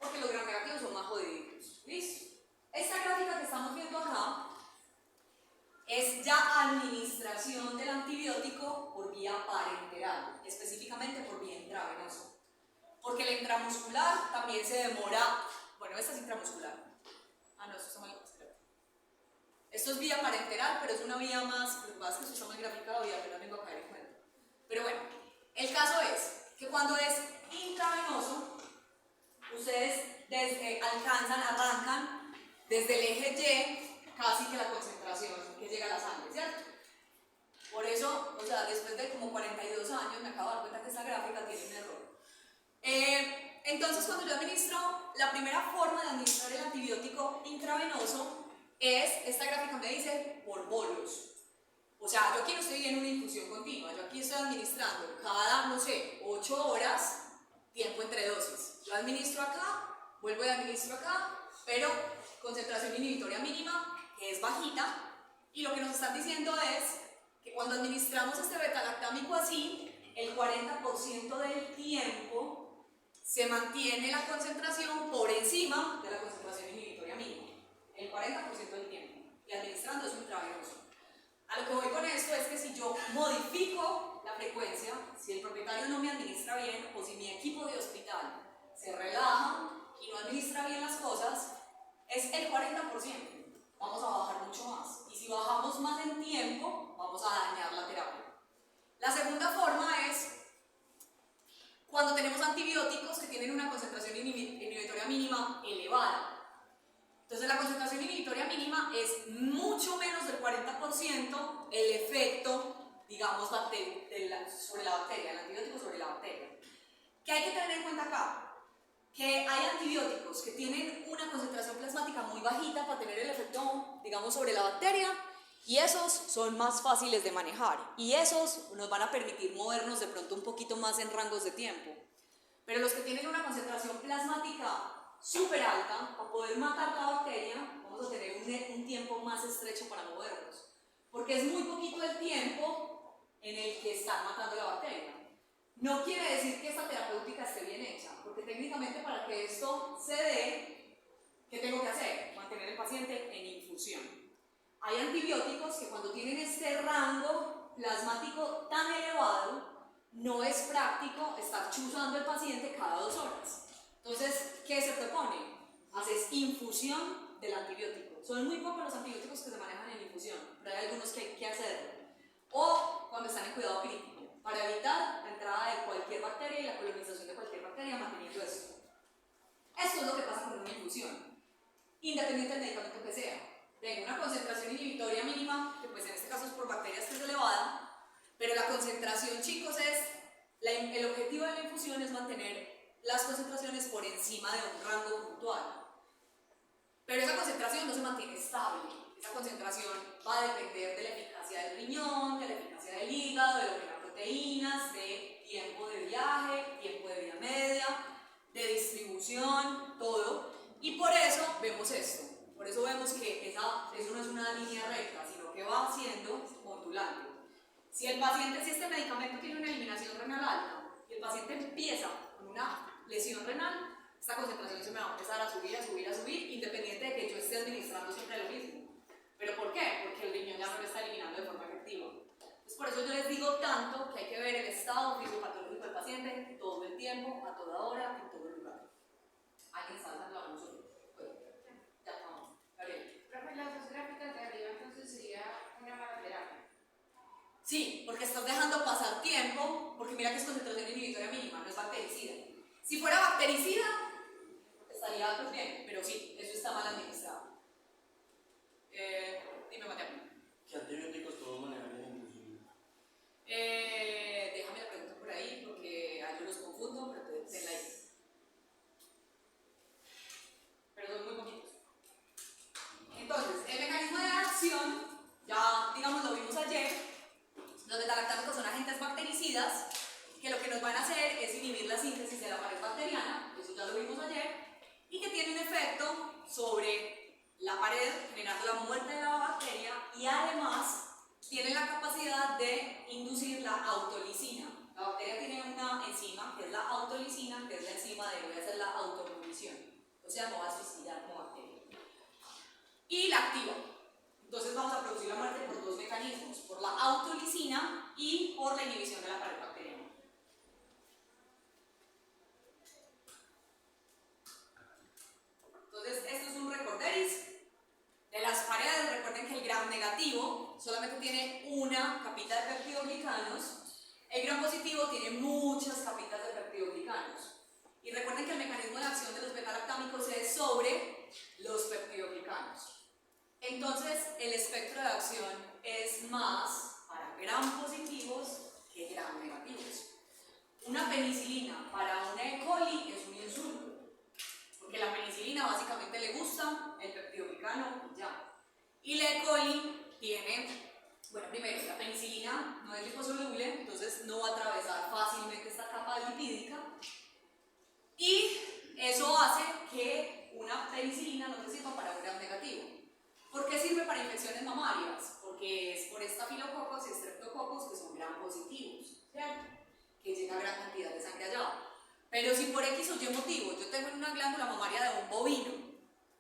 porque los gram negativos son más jodiditos. ¿Listo? Esta gráfica que estamos viendo acá es ya administración del antibiótico por vía parenteral, específicamente por vía intravenosa. Porque el intramuscular también se demora, bueno, esta es intramuscular. Ah, no, esto está mal. Esto es vía parenteral, pero es una vía más, lo que pasa es que esto está mal graficado y apenas vengo a caer en cuenta. Pero bueno, el caso es que cuando es intravenoso, ustedes arrancan desde el eje Y, casi que la concentración que llega a la sangre, ¿cierto? Por eso, o sea, después de como 42 años me acabo de dar cuenta que esta gráfica tiene un error. Entonces, cuando yo administro, la primera forma de administrar el antibiótico intravenoso es, esta gráfica me dice, por bolos. O sea, yo aquí no estoy viendo una infusión continua, yo aquí estoy administrando cada, no sé, 8 horas, tiempo entre dosis. Yo administro acá, vuelvo y administro acá, pero concentración inhibitoria mínima, que es bajita, y lo que nos están diciendo es que cuando administramos este beta-lactámico así, el 40% del tiempo se mantiene la concentración por encima de la concentración inhibitoria mínima. El 40% del tiempo. Y administrando es intravenoso. A lo que voy con esto es que si yo modifico la frecuencia, si el propietario no me administra bien o si mi equipo de hospital se relaja y no administra bien las cosas, es el 40%. Vamos a bajar mucho más. Y si bajamos más en tiempo, vamos a dañar la terapia. La segunda forma es cuando tenemos antibióticos que tienen una concentración inhibitoria mínima elevada. Entonces la concentración inhibitoria mínima es mucho menos del 40% el efecto, digamos, sobre la bacteria, el antibiótico sobre la bacteria. ¿Qué hay que tener en cuenta acá? Que hay antibióticos que tienen una concentración plasmática muy bajita para tener el efecto, digamos, sobre la bacteria, y esos son más fáciles de manejar, y esos nos van a permitir movernos de pronto un poquito más en rangos de tiempo. Pero los que tienen una concentración plasmática súper alta, para poder matar la bacteria, vamos a tener un tiempo más estrecho para movernos, porque es muy poquito el tiempo en el que están matando la bacteria. No quiere decir que esta terapéutica esté bien hecha, porque técnicamente para que esto se dé, ¿qué tengo que hacer? Mantener al paciente en infusión. Hay antibióticos que cuando tienen este rango plasmático tan elevado, no es práctico estar chuzando al paciente cada 2 horas. Entonces, ¿qué se propone? Haces infusión del antibiótico. Son muy pocos los antibióticos que se manejan en infusión, pero hay algunos que hay que hacerlo. O cuando están en cuidado crítico, para evitar la entrada de cualquier bacteria y la colonización de cualquier bacteria manteniendo esto. Esto es lo que pasa con una infusión, independiente del medicamento que sea. Tengo una concentración inhibitoria mínima, que pues en este caso es por bacterias que es elevada, pero la concentración, chicos, el objetivo de la infusión es mantener las concentraciones por encima de un rango puntual. Pero esa concentración no se mantiene estable. Esa concentración va a depender de la eficacia del riñón, de la eficacia del hígado, de lo que las proteínas, de tiempo de viaje, tiempo de vida media, de distribución, todo. Y por eso vemos esto. Por eso vemos que eso no es una línea recta, sino que va siendo ondulante. Si este medicamento tiene una eliminación renal alta y el paciente empieza con una lesión renal, esta concentración se me va a empezar a subir, independiente de que yo esté administrando siempre lo mismo. ¿Pero por qué? Porque el riñón ya no lo está eliminando de forma efectiva. Entonces, por eso yo les digo tanto que hay que ver el estado fisiopatológico del paciente todo el tiempo, a toda hora, en todo lugar. ¿Alguien está dando la mano? Bueno, ya vamos. Gabriel. Profe, las 2 gráficas de arriba entonces sería una mala terapia. Sí, porque estás dejando pasar tiempo, porque mira que es concentración inhibitoria mínima, no es bactericida. Si fuera bactericida, estaría pues bien, pero sí, eso está mal administrado. Dime, Mateo. ¿Qué antibióticos puedo manejar en infusión? Déjame la pregunta por ahí, porque yo los confundo, pero tenla ahí. Pero son muy poquitos. Entonces, el mecanismo de acción, ya digamos lo vimos ayer, los beta-lactámicos son agentes bactericidas que lo que nos van a hacer es inhibir la síntesis de la pared bacteriana, eso ya lo vimos ayer, y que tiene un efecto sobre la pared, generando la muerte de la bacteria, y además tiene la capacidad de inducir la autolisina. La bacteria tiene una enzima que es la autolisina, que es la enzima de voy a hacer la automolición, o sea, no va a suicidar como bacteria. Y la activa. Entonces vamos a producir la muerte por 2 mecanismos, por la autolisina y por la inhibición de la pared bacteriana. Entonces, esto es un recorderis de las paredes. Recuerden que el gram negativo solamente tiene una capita de peptidoglicanos, el gram positivo tiene muchas capitas de peptidoglicanos. Y recuerden que el mecanismo de acción de los beta-lactámicos es sobre los peptidoglicanos. Entonces, el espectro de acción es más para gram positivos que gram negativos. Una penicilina para una E. coli es un insulto, porque la penicilina básicamente le gusta el peptidoglicano y ya. Y la E. coli tiene, bueno, primero, la penicilina no es liposoluble, entonces no va a atravesar fácilmente esta capa lipídica, y eso hace que una penicilina no te sirva para un gram negativo. ¿Por qué sirve para infecciones mamarias? Porque es por estafilococos y estreptococos que son gram positivos, ¿cierto? Que llega gran cantidad de sangre allá. Pero si por X o Y motivo yo tengo en una glándula mamaria de un bovino,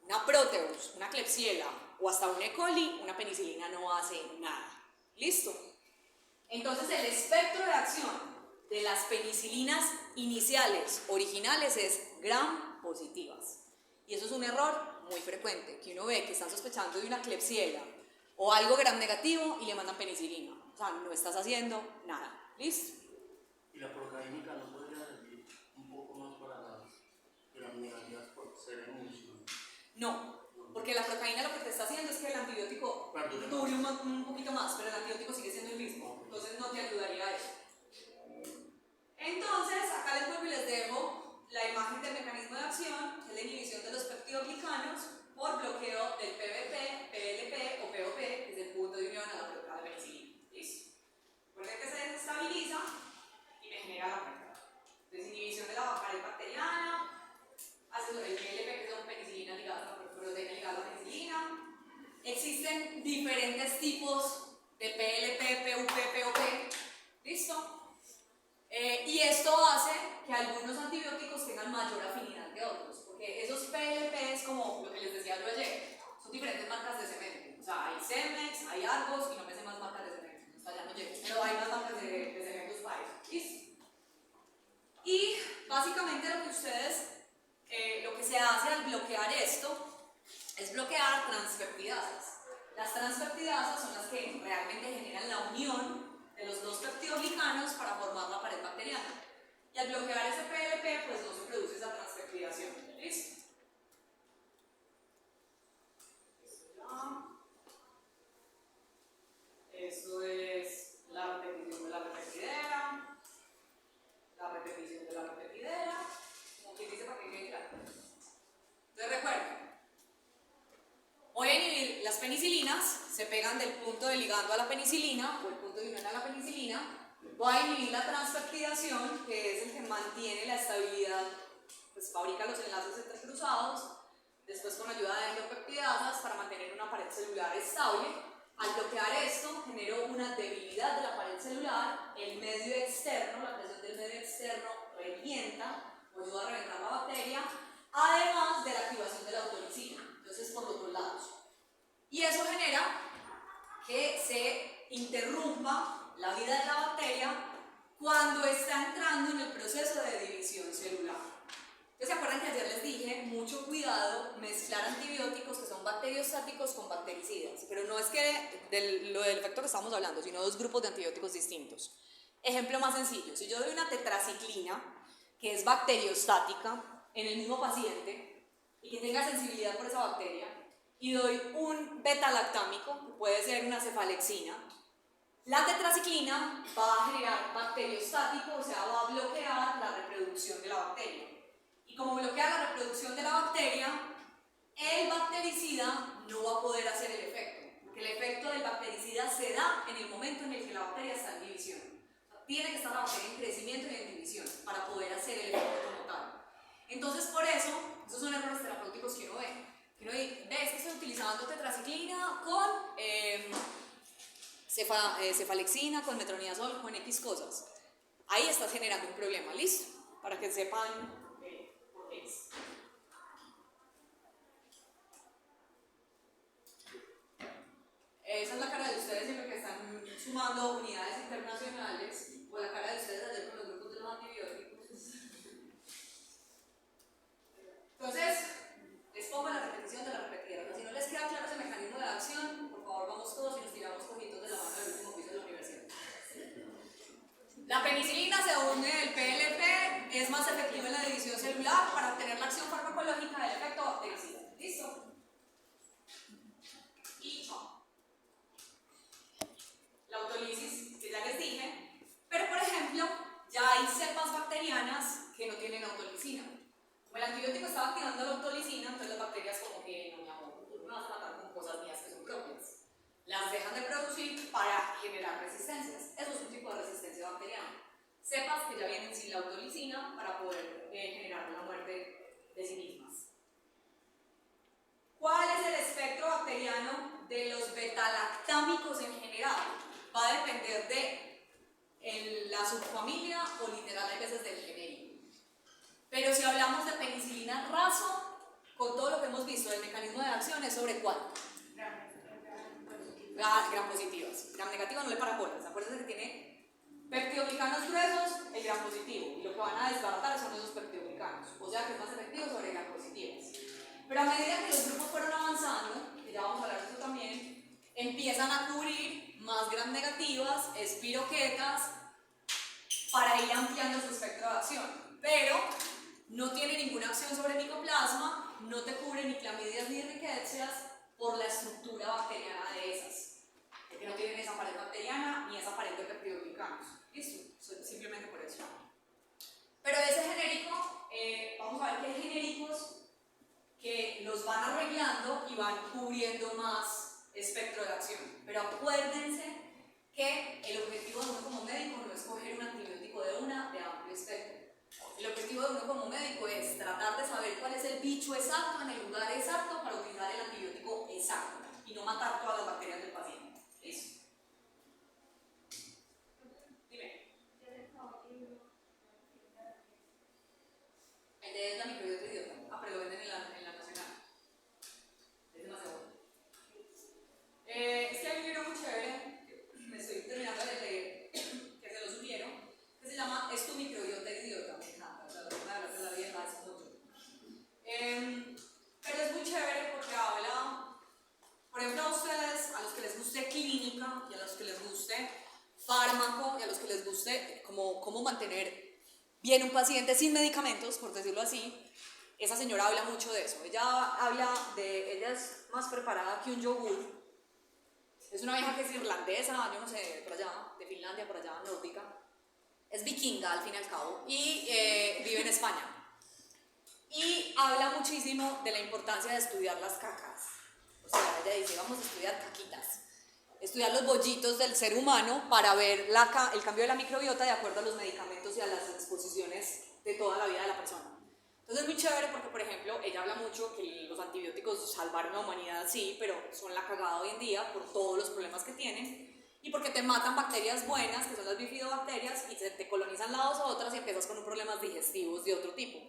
una Proteus, una Klebsiella o hasta un E. coli, una penicilina no hace nada. ¿Listo? Entonces el espectro de acción de las penicilinas iniciales, originales, es gram positivas. Y eso es un error muy frecuente, que uno ve que están sospechando de una Klebsiella o algo gram negativo y le mandan penicilina. O sea, no estás haciendo nada. ¿Listo? ¿Y la procaínica no podría servir un poco más para las gram negativas por ser emulsión? No, Porque la procaína lo que te está haciendo es que el antibiótico Perdure más. dure un poquito más, pero el antibiótico sigue siendo el mismo. Entonces no te ayudaría a eso. Entonces, acá les vuelvo y les dejo la imagen del mecanismo de acción, que es la inhibición de los peptidoglicanos por bloqueo del PVP, PLP o POP, que es el punto de unión a la penicilina. ¿Listo? Recuerden que se desestabiliza y me genera la muerte. Entonces, inhibición de la pared bacteriana, hace el PLP, que es una penicilina ligada a la proteína ligada a la penicilina. Existen diferentes tipos de PLP, PUP, POP. ¿Listo? Y esto hace que algunos antibióticos tengan mayor afinidad que otros, porque esos PLPs, como lo que les decía yo ayer, son diferentes marcas de cemento. O sea, hay Cemex, hay Argos y no me sé más marcas de cemento, hasta allá no llego, pero hay más marcas de cementos para eso. ¿Listo? Y básicamente lo que se hace al bloquear esto es bloquear transpeptidasas. Las transpeptidasas son las que realmente generan la unión de los dos peptidoglicanos para formar la pared bacteriana. Y al bloquear ese PLP, pues no se produce esa transpeptidación. ¿Listo? Eso es la repetición de la repetidera. La repetición de la repetidera. Como quien dice para que quede claro. Entonces recuerden. Voy a inhibir las penicilinas, se pegan del punto de ligando a la penicilina o el punto de unión a la penicilina. Voy a inhibir la transpeptidación, que es el que mantiene la estabilidad, pues fabrica los enlaces entrecruzados. Después con ayuda de endopeptidasas para mantener una pared celular estable. Al bloquear esto, genero una debilidad de la pared celular. El medio externo, la presión del medio externo revienta o ayuda a reventar la bacteria, además de la activación de la autolicina. Entonces por los dos lados. Y eso genera que se interrumpa la vida de la bacteria cuando está entrando en el proceso de división celular. Entonces se acuerdan que ayer les dije, mucho cuidado mezclar antibióticos que son bacteriostáticos con bactericidas, pero no es que lo del efecto que estamos hablando, sino dos grupos de antibióticos distintos. Ejemplo más sencillo, si yo doy una tetraciclina que es bacteriostática en el mismo paciente, y que tenga sensibilidad por esa bacteria, y doy un beta-lactámico, que puede ser una cefalexina, la tetraciclina va a generar bacteriostático, o sea, va a bloquear la reproducción de la bacteria. Y como bloquea la reproducción de la bacteria, el bactericida no va a poder hacer el efecto, porque el efecto del bactericida se da en el momento en el que la bacteria está en división. O sea, tiene que estar la bacteria en crecimiento y en división para poder hacer el efecto como tal. Entonces, por eso, esos son errores terapéuticos que uno ve. Que uno ve, es que estoy utilizando tetraciclina con cefalexina, con metronidazol, con X cosas. Ahí estás generando un problema, ¿listo? Para que sepan por qué es. Esa es la cara de ustedes en lo que están sumando unidades internacionales, o la cara de ustedes ayer con los grupos de los antibióticos. Entonces, les pongo la repetición de la repetidera. Si no les queda claro ese mecanismo de acción, por favor vamos todos y nos tiramos cojitos de la mano del último piso de la universidad. La penicilina se une del PLP, es más efectiva en la división celular para obtener la acción farmacológica del efecto bactericida. ¿Listo? Y la autolisis, que ya les dije, pero por ejemplo, ya hay cepas bacterianas que no tienen autolicina. Como el antibiótico estaba activando la autolicina, entonces las bacterias como que no, mi amor, tú me vas a matar con cosas mías que son propias. Las dejan de producir para generar resistencias. Eso es un tipo de resistencia bacteriana. Cepas que ya vienen sin la autolicina para poder generar la muerte de sí mismas. ¿Cuál es el espectro bacteriano de los betalactámicos en general? Va a depender de la subfamilia o literal hay veces del genérico. Pero si hablamos de penicilina raso, con todo lo que hemos visto del mecanismo de acción, ¿es sobre cuánto? Gram positivas. Gram negativa no le para bolas. Acuérdense que tiene peptidoglicanos gruesos, el gram positivo. Y lo que van a desbaratar son esos peptidoglicanos. O sea que es más efectivo sobre gram positivas. Pero a medida que los grupos fueron avanzando, que ya vamos a hablar de esto también, empiezan a cubrir más gram negativas, espiroquetas, para ir ampliando su espectro de acción. Pero no tiene ninguna acción sobre el micoplasma no te cubre ni clamidias ni riquecias por la estructura bacteriana de esas, porque no tienen esa pared bacteriana ni esa pared de peptidoglucanos. Listo, simplemente por eso. Pero ese genérico, vamos a ver que hay genéricos que los van arreglando y van cubriendo más espectro de acción. Pero acuérdense que el objetivo de uno como médico no es coger un antibiótico de amplio espectro. El objetivo de uno como médico es tratar de saber cuál es el bicho exacto en el lugar exacto para utilizar el antibiótico exacto y no matar todas las bacterias del paciente. ¿Listo? Dime. El de la microbiota idiota. Ah, pero lo venden en la nacional. Es demasiado bueno. Es que hay un libro muy chévere, que me estoy terminando de leer, que se lo sugiero, que se llama Es tu microbiota idiota. Me encanta, la forma de hablar de la vieja es como yo. Pero es muy chévere porque habla, por ejemplo, a ustedes, a los que les guste clínica y a los que les guste fármaco y a los que les guste cómo mantener bien un paciente sin medicamentos, por decirlo así. Esa señora habla mucho de eso. Ella es más preparada que un yogur. Es una vieja que es irlandesa, yo no sé, por allá, de Finlandia, por allá, nórdica. Es vikinga, al fin y al cabo, y vive en España. Y habla muchísimo de la importancia de estudiar las cacas. O sea, ella dice, vamos a estudiar caquitas. Estudiar los bollitos del ser humano para ver el cambio de la microbiota de acuerdo a los medicamentos y a las exposiciones de toda la vida de la persona. Entonces es muy chévere porque, por ejemplo, ella habla mucho que los antibióticos salvaron a la humanidad, sí, pero son la cagada hoy en día por todos los problemas que tienen y porque te matan bacterias buenas, que son las bifidobacterias, y te colonizan lados a otras y empiezas con problemas digestivos de otro tipo.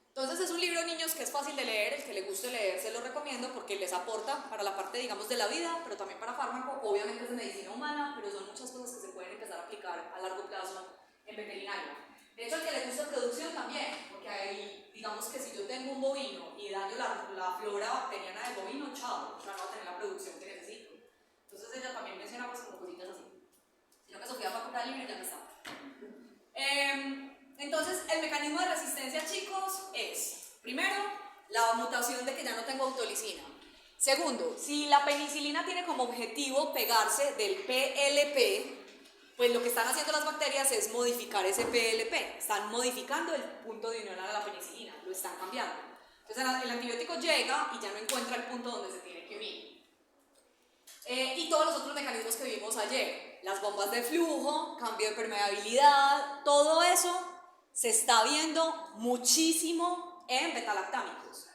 Entonces es un libro, niños, que es fácil de leer, el que le guste leer se lo recomiendo porque les aporta para la parte, digamos, de la vida, pero también para fármaco. Obviamente es de medicina humana, pero son muchas cosas que se pueden empezar a aplicar a largo plazo en veterinaria. De hecho, al que le gusta producción también, porque ahí, digamos que si yo tengo un bovino y daño la flora bacteriana del bovino, chao, ya no va a tener la producción que necesito. Entonces ella también menciona pues como cositas así. Sino que Sofía va a comprar el libro y ya no está. Entonces, el mecanismo de resistencia, chicos, es, primero, la mutación de que ya no tengo autolicina. Segundo, si la penicilina tiene como objetivo pegarse del PLP, pues lo que están haciendo las bacterias es modificar ese PLP. Están modificando el punto de unión a la penicilina, lo están cambiando. Entonces, el antibiótico llega y ya no encuentra el punto donde se tiene que unir. Y todos los otros mecanismos que vimos ayer, las bombas de flujo, cambio de permeabilidad, todo eso se está viendo muchísimo en betalactámicos.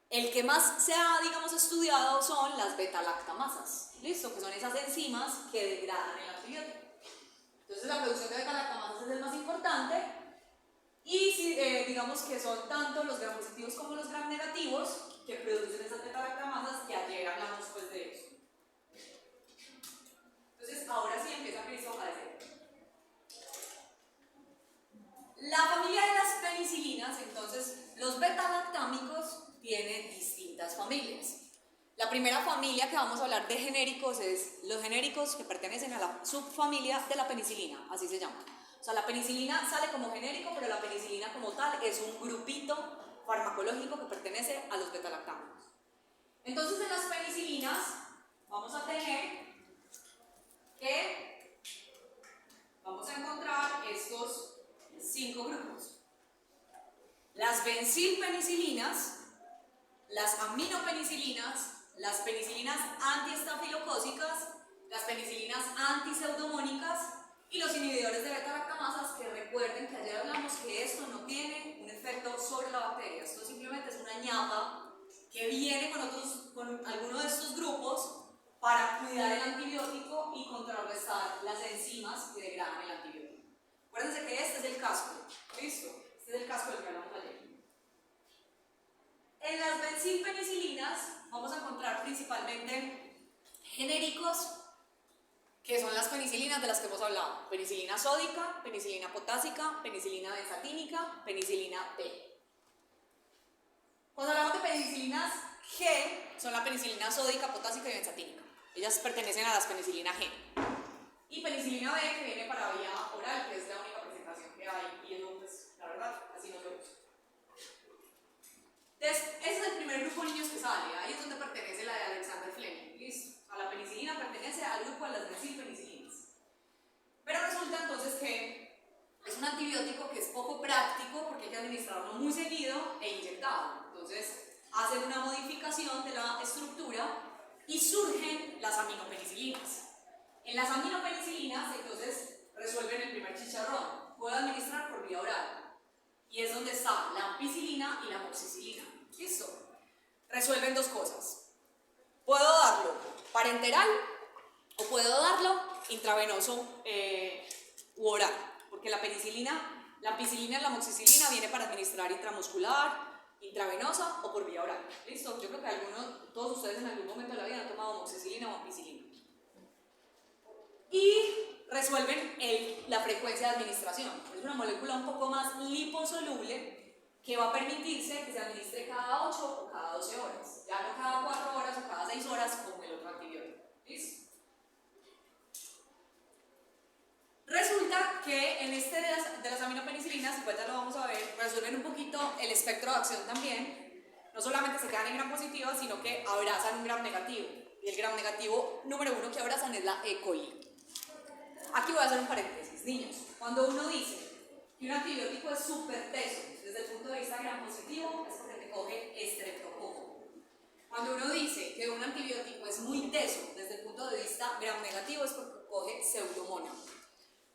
El que más se ha, digamos, estudiado son las betalactamasas, ¿listo? Que son esas enzimas que degradan el antibiótico. Entonces la producción de betalactamasas es el más importante y digamos que son tanto los gram positivos como los gram negativos que producen esas betalactamasas, que ayer hablamos pues de eso. Entonces ahora sí empieza Cristo a aparecer. La familia de las penicilinas, entonces, los betalactámicos tienen distintas familias. La primera familia que vamos a hablar de genéricos es los genéricos que pertenecen a la subfamilia de la penicilina, así se llama. O sea, la penicilina sale como genérico, pero la penicilina como tal es un grupito farmacológico que pertenece a los betalactámicos. Entonces, en las penicilinas vamos a tener que vamos a encontrar estos 5 grupos: las benzilpenicilinas, las aminopenicilinas, las penicilinas antiestafilocócicas, las penicilinas antiseudomónicas y los inhibidores de beta-lactamasas, que recuerden que ayer hablamos que esto no tiene un efecto sobre la bacteria, esto simplemente es una ñapa que viene con alguno de estos grupos para cuidar el antibiótico y contrarrestar las enzimas que degradan el antibiótico. Acuérdense que este es el casco, ¿listo? Este es el casco del que hablamos ayer. En las benzilpenicilinas vamos a encontrar principalmente genéricos, que son las penicilinas de las que hemos hablado: penicilina sódica, penicilina potásica, penicilina benzatínica, penicilina B. Cuando hablamos de penicilinas G, son la penicilina sódica, potásica y benzatínica. Ellas pertenecen a las penicilina G. Y penicilina B, que viene para vía oral, que es la única presentación que hay, y eso, pues, la verdad, así no lo uso. Entonces, ese es el primer grupo de niños que sale, ahí es donde pertenece la de Alexander Fleming, ¿listo? A la penicilina pertenece al grupo de las bencilpenicilinas. Pero resulta entonces que es un antibiótico que es poco práctico porque hay que administrarlo muy seguido e inyectado. Entonces, hacen una modificación de la estructura y surgen las aminopenicilinas. En las aminopenicilinas, entonces, resuelven el primer chicharrón. Puedo administrar por vía oral. Y es donde está la ampicilina y la amoxicilina. ¿Listo? Resuelven dos cosas. Puedo darlo parenteral o puedo darlo intravenoso u oral. Porque la penicilina, la ampicilina y la amoxicilina viene para administrar intramuscular, intravenosa o por vía oral. ¿Listo? Yo creo que todos ustedes en algún momento de la vida han tomado amoxicilina o ampicilina. Y resuelven la frecuencia de administración. Es una molécula un poco más liposoluble que va a permitirse que se administre cada 8 o cada 12 horas. Ya no cada 4 horas o cada 6 horas como el otro antibiótico. ¿Listo? Resulta que en este de las aminopenicilinas, pues ya lo vamos a ver, resuelven un poquito el espectro de acción también. No solamente se quedan en gram positiva, sino que abrazan un gram negativo. Y el gram negativo número 1 que abrazan es la E. coli. Aquí voy a hacer un paréntesis, niños. Cuando uno dice que un antibiótico es súper teso desde el punto de vista gram positivo, es porque te coge estreptococo. Cuando uno dice que un antibiótico es muy teso desde el punto de vista gram negativo, es porque coge pseudomonas.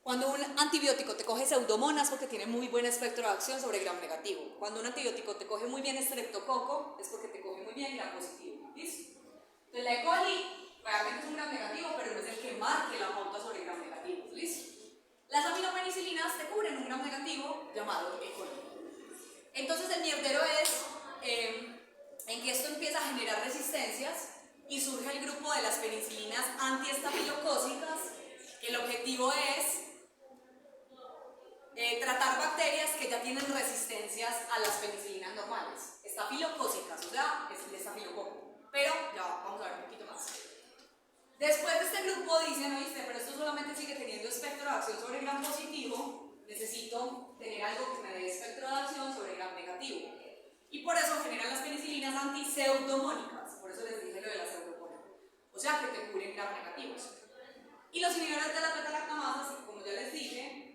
Cuando un antibiótico te coge pseudomonas es porque tiene muy buen espectro de acción sobre gram negativo. Cuando un antibiótico te coge muy bien estreptococo es porque te coge muy bien gram positivo. ¿Listo? Entonces la E. coli realmente es un gram negativo, pero no es el que marque la pauta sobre gram negativos. ¿Listo? Las aminopenicilinas te cubren un gram negativo llamado E. coli. Entonces el mierdero es en que esto empieza a generar resistencias y surge el grupo de las penicilinas antiestafilocócicas, que el objetivo es tratar bacterias que ya tienen resistencias a las penicilinas normales, estafilocócicas, o sea, es el estafilococo. Pero ya vamos a ver un poquito más. Después de este grupo dicen, oíste, pero esto solamente sigue teniendo espectro de acción sobre gram positivo, necesito tener algo que me dé espectro de acción sobre gram negativo. Y por eso generan las penicilinas antipseudomónicas, por eso les dije lo de la pseudomona. O sea, que te cubren gram negativos. Y los inhibidores de las beta-lactamasas, como ya les dije,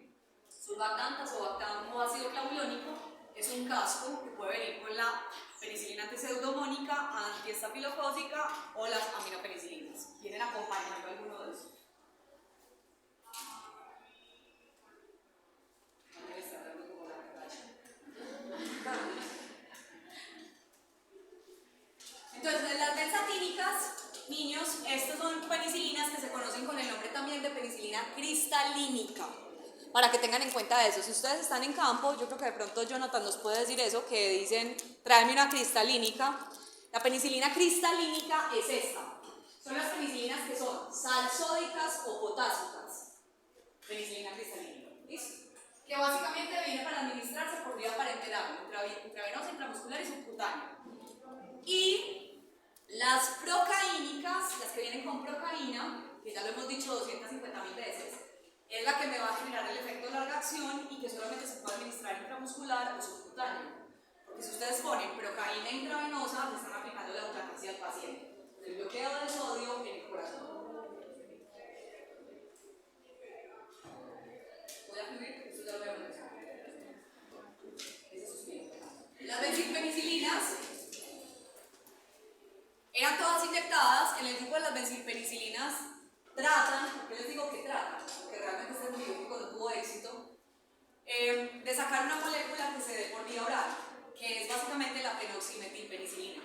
surfactantas o bactam o ácido clavulánico, es un casco que puede venir con la penicilina antipseudomónica, antiestafilocócica o las aminopenicilinas. ¿Vienen acompañando alguno de esos? Entonces, las benzatínicas, niños, estas son penicilinas que se conocen con el nombre también de penicilina cristalínica. Para que tengan en cuenta eso, si ustedes están en campo, yo creo que de pronto Jonathan nos puede decir eso, que dicen, tráeme una cristalínica. La penicilina cristalínica es esta. Son las penicilinas que son salsódicas o potásicas. Penicilina cristalínica. ¿Listo? Que básicamente viene para administrarse por vía parenteral, intravenosa, intramuscular y subcutánea. Y las procaínicas, las que vienen con procaína, que ya lo hemos dicho 250.000 veces, es la que me va a generar el efecto de larga acción y que solamente se puede administrar intramuscular o subcutáneo. Porque si ustedes ponen procaína intravenosa, le están aplicando la eutanasia al paciente. El bloqueo del sodio en el corazón. Voy a escribir, esto ya lo voy a empezar. Ese suspiro. Las bencilpenicilinas eran todas inyectadas. En el grupo de las bencilpenicilinas tratan, ¿por qué les digo que tratan? Porque realmente este antibiótico no tuvo éxito, de sacar una molécula que se dé por vía oral, que es básicamente la fenoximetilpenicilina.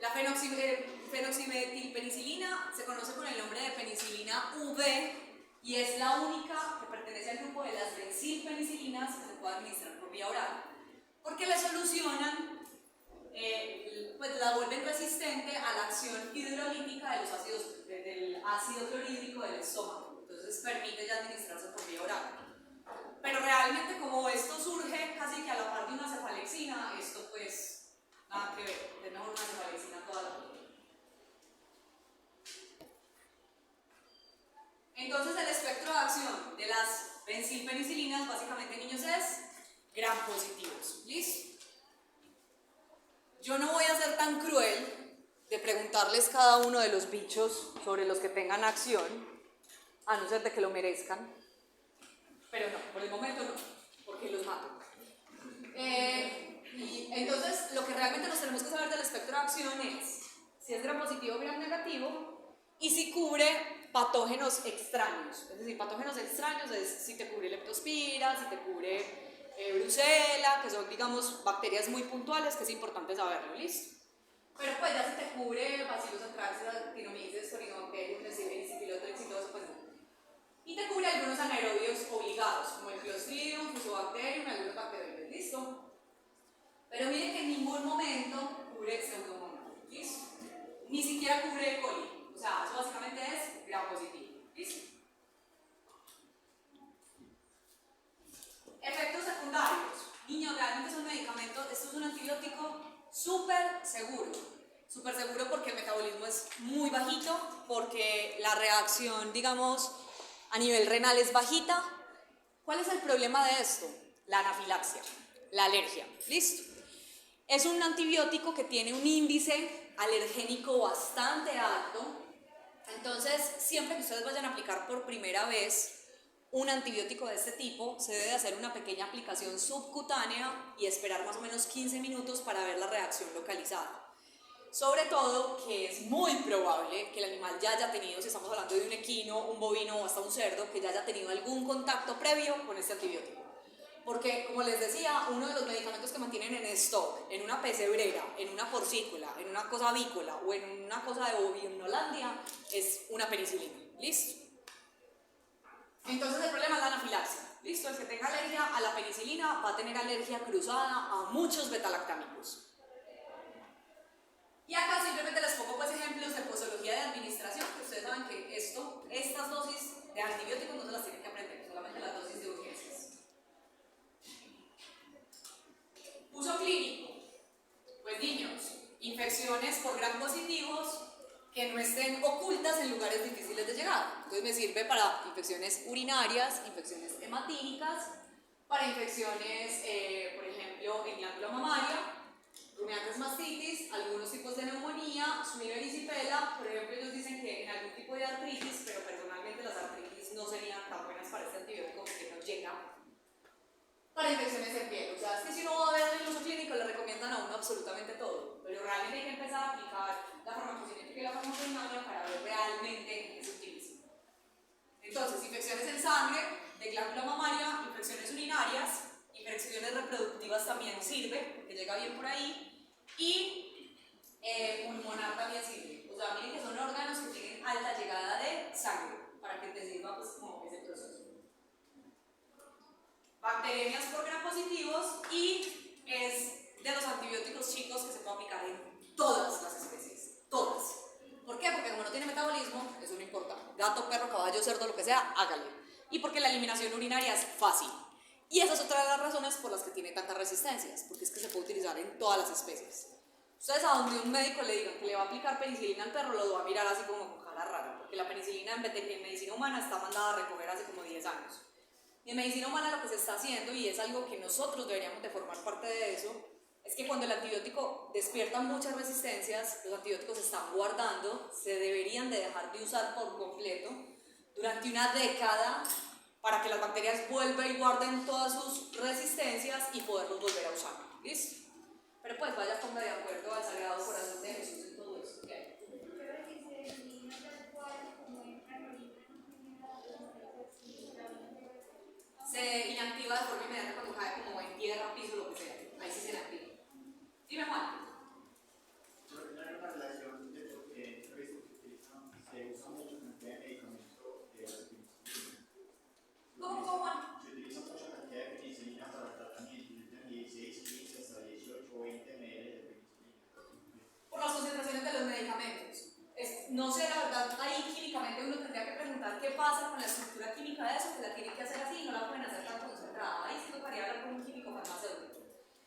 La fenoximetilpenicilina se conoce con el nombre de penicilina V y es la única que pertenece al grupo de las bencilpenicilinas que se puede administrar por vía oral, porque le solucionan, pues la vuelven resistente a la acción hidrolítica de los ácidos, del ácido clorhídrico del estómago. Entonces permite ya administrarse por vía oral. Pero realmente como esto surge casi que a la par de una cefalexina, esto pues nada que ver, es mejor una cefalexina toda la vida. Entonces el espectro de acción de las bencilpenicilinas básicamente, niños, es gram positivos. ¿Listo? Yo no voy a ser tan cruel de preguntarles cada uno de los bichos sobre los que tengan acción, a no ser de que lo merezcan. Pero no, por el momento no, porque los mato. Y entonces, lo que realmente nos tenemos que saber del espectro de acción es si es gram positivo o gram negativo y si cubre patógenos extraños. Es decir, patógenos extraños es si te cubre leptospira, si te cubre brucela, que son, digamos, bacterias muy puntuales, que es importante saberlo, ¿listo? Pero pues ya si te cubre bacillus anthracis, actinomyces, corinobacterium, piloto exitoso, pues no. Y te cubre algunos anaerobios obligados, como el Clostridium, Fusobacterium y algunos bacterios, ¿listo? Pero miren que en ningún momento cubre Pseudomonas, ¿listo? Ni siquiera cubre E. coli, o sea, eso básicamente es gram positivo, ¿listo? Efectos secundarios. Niños, realmente es un medicamento, esto es un antibiótico súper seguro porque el metabolismo es muy bajito, porque la reacción, digamos, a nivel renal es bajita. ¿Cuál es el problema de esto? La anafilaxia, la alergia, ¿listo? Es un antibiótico que tiene un índice alergénico bastante alto, entonces siempre que ustedes vayan a aplicar por primera vez un antibiótico de este tipo, se debe hacer una pequeña aplicación subcutánea y esperar más o menos 15 minutos para ver la reacción localizada. Sobre todo que es muy probable que el animal ya haya tenido, si estamos hablando de un equino, un bovino o hasta un cerdo, que ya haya tenido algún contacto previo con este antibiótico. Porque, como les decía, uno de los medicamentos que mantienen en stock, en una pesebrera, en una porcícola, en una cosa avícola o en una cosa de bovinolandia, es una penicilina. ¿Listo? Entonces el problema es la anafilaxia. ¿Listo? El que tenga alergia a la penicilina va a tener alergia cruzada a muchos betalactámicos. Y acá simplemente les pongo pues ejemplos de posología de administración, que ustedes saben que estas dosis de antibióticos no se las tienen que aprender, solamente las dosis de urgencias. Uso clínico. Pues niños, infecciones por gram positivos que no estén ocultas en lugares difíciles de llegar. Entonces me sirve para infecciones urinarias, infecciones hematínicas, para infecciones, por ejemplo, en glándula mamaria, rumiantes mastitis, algunos tipos de neumonía, suino erisipela. Por ejemplo, ellos dicen que en algún tipo de artritis, pero personalmente las artritis no serían tan buenas para este antibiótico porque no llega. Para infecciones en piel, o sea, es que si uno va a ver el uso clínico le recomiendan a uno absolutamente todo, pero realmente hay que empezar a aplicar la farmacocinética y la farmacodinamia para ver realmente en qué se utiliza. Entonces, infecciones en sangre, de glándula mamaria, infecciones urinarias, infecciones reproductivas también sirve, porque llega bien por ahí, y pulmonar también sirve. O sea, miren que son órganos que tienen alta llegada de sangre, para que te sirva pues como ese proceso. Bacteriemias por gram positivos y es de los antibióticos chicos que se puede aplicar en todas las especies, todas. ¿Por qué? Porque como no tiene metabolismo, eso no importa. Gato, perro, caballo, cerdo, lo que sea, hágale. Y porque la eliminación urinaria es fácil. Y esa es otra de las razones por las que tiene tantas resistencias, porque es que se puede utilizar en todas las especies. Ustedes a donde un médico le diga que le va a aplicar penicilina al perro, lo va a mirar así como con cara rara, porque la penicilina en medicina humana está mandada a recoger hace como 10 años. Y en medicina humana lo que se está haciendo, y es algo que nosotros deberíamos de formar parte de eso, es que cuando el antibiótico despierta muchas resistencias, los antibióticos se están guardando, se deberían de dejar de usar por completo durante una década para que las bacterias vuelvan y guarden todas sus resistencias y poderlos volver a usar. ¿Listo? Pero pues vaya ponga de acuerdo al Sagrado Corazón de Jesús en todo esto. ¿Okay? Se inactiva de forma inmediata cuando cae como en tierra, piso, lo que sea. Ahí sí se inactiva. Dime, Juan. No hay una relación de lo que he visto que se usa mucho cantidad de medicamentos de la penicilina. ¿Cómo, Juan? Se utiliza mucha cantidad de penicilina para tratamiento, desde 16, 15 hasta 18 o 20 ml de penicilina. Por las concentraciones de los medicamentos. No sé, la verdad, ahí químicamente uno tendría que preguntar qué pasa con la estructura química de eso, que la tienen que hacer así y no la pueden hacer tan concentrada. Ahí sí tocaría hablar con un químico farmacéutico.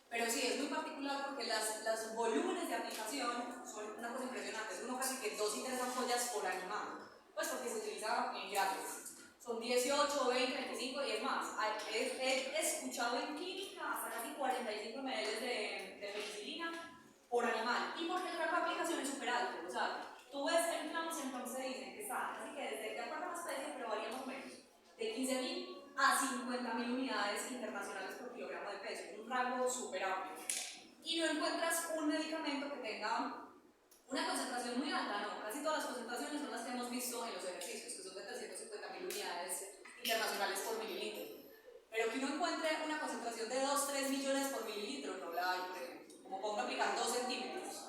Pero sí, es muy particular porque los volúmenes de aplicación son una cosa impresionante. Es uno casi que 2 y 3 ampollas por animal. Pues porque se utiliza en gratis. Son 18, 20, 25 y es más. He escuchado en clínica hasta casi 45 ml de penicilina por animal. ¿Y por qué el rango de aplicación es súper alto? O sea, tú ves el plan siempre se dice que está, así que desde de acuerdo a la especie, pero varía más o menos, de 15.000 a 50.000 unidades internacionales por kilogramo de peso, es un rango súper amplio. Y no encuentras un medicamento que tenga una concentración muy alta, no, casi todas las concentraciones son las que hemos visto en los ejercicios, que son de 350.000 unidades internacionales por mililitro. Pero que uno encuentre una concentración de 2-3 millones por mililitro, no la hay, por ejemplo. Como pongo a aplicar 2 centímetros.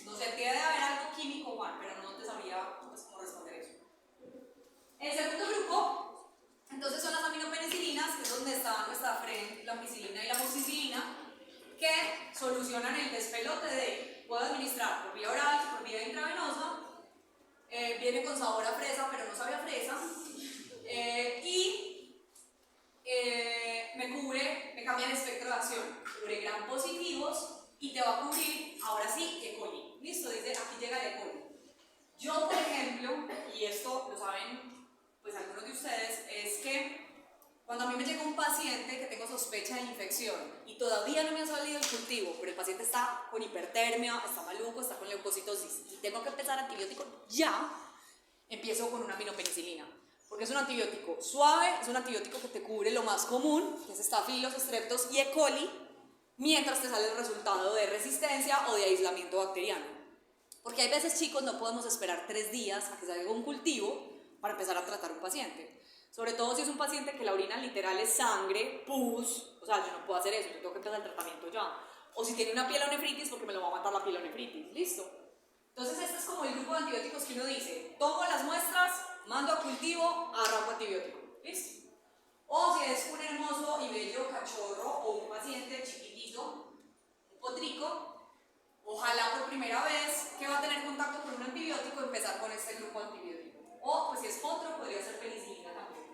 No sé, tiene de haber algo químico, Juan, pero no te sabría pues, cómo responder eso. El segundo grupo, entonces, son las aminopenicilinas, que es donde está nuestra FREN, la ampicilina y la amoxicilina, que solucionan el despelote de, puedo administrar por vía oral, por vía intravenosa, viene con sabor a fresa, pero no sabe a fresa, me cubre, me cambia el espectro de acción, cubre gram positivos y te va a cubrir, ahora sí, E. coli. Listo, dice, aquí llega el E. coli. Yo, por ejemplo, y esto lo saben pues algunos de ustedes, es que cuando a mí me llega un paciente que tengo sospecha de infección y todavía no me ha salido el cultivo, pero el paciente está con hipertermia, está maluco, está con leucocitosis y tengo que empezar antibiótico ya, empiezo con una aminopenicilina. Porque es un antibiótico suave, es un antibiótico que te cubre lo más común, que es Staphylos, Streptos y E. coli, mientras te sale el resultado de resistencia o de aislamiento bacteriano. Porque hay veces, chicos, no podemos esperar 3 días a que salga un cultivo para empezar a tratar un paciente. Sobre todo si es un paciente que la orina literal es sangre, pus, o sea, yo no puedo hacer eso, yo tengo que empezar el tratamiento ya. O si tiene una pielonefritis, porque me lo va a matar la pielonefritis, listo. Entonces este es como el grupo de antibióticos que uno dice, tomo las muestras, mando a cultivo, arranco antibiótico, listo. O si es un hermoso y bello cachorro o un paciente chiquitito, un potrico, ojalá por primera vez que va a tener contacto con un antibiótico, empezar con este grupo antibiótico. O pues si es potro, podría ser penicilina también.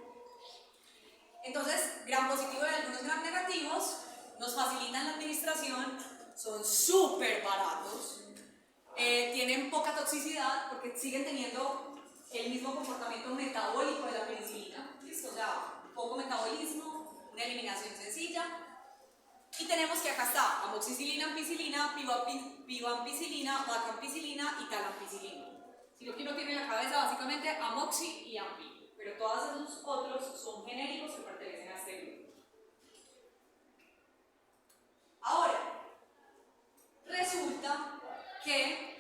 Entonces, gram positivo y algunos gram negativos nos facilitan la administración, son súper baratos, tienen poca toxicidad porque siguen teniendo el mismo comportamiento metabólico de la penicilina, ¿listo? O sea, poco metabolismo, una eliminación sencilla. Y tenemos que acá está amoxicilina, ampicilina, pivampicilina, vacampicilina y talampicilina. Si lo que uno tiene en la cabeza, básicamente amoxi y ampi, pero todos esos otros son genéricos que pertenecen a este grupo. Ahora, resulta que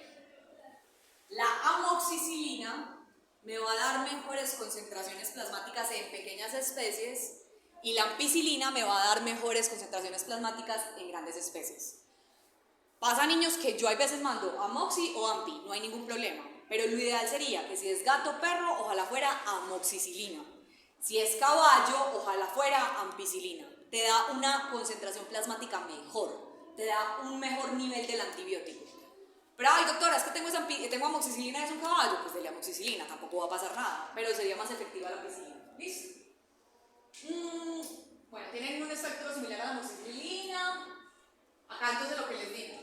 la amoxicilina me va a dar mejores concentraciones plasmáticas en pequeñas especies y la ampicilina me va a dar mejores concentraciones plasmáticas en grandes especies. Pasa, niños, que yo hay veces mando amoxi o ampi, no hay ningún problema, pero lo ideal sería que si es gato o perro, ojalá fuera amoxicilina. Si es caballo, ojalá fuera ampicilina. Te da una concentración plasmática mejor, te da un mejor nivel del antibiótico. Pero, ay, doctora, es que tengo amoxicilina y es un caballo, pues dele amoxicilina, tampoco va a pasar nada, pero sería más efectiva la ampicilina. ¿Listo? Bueno, tienen un espectro similar a la amoxicilina. Acá entonces lo que les digo.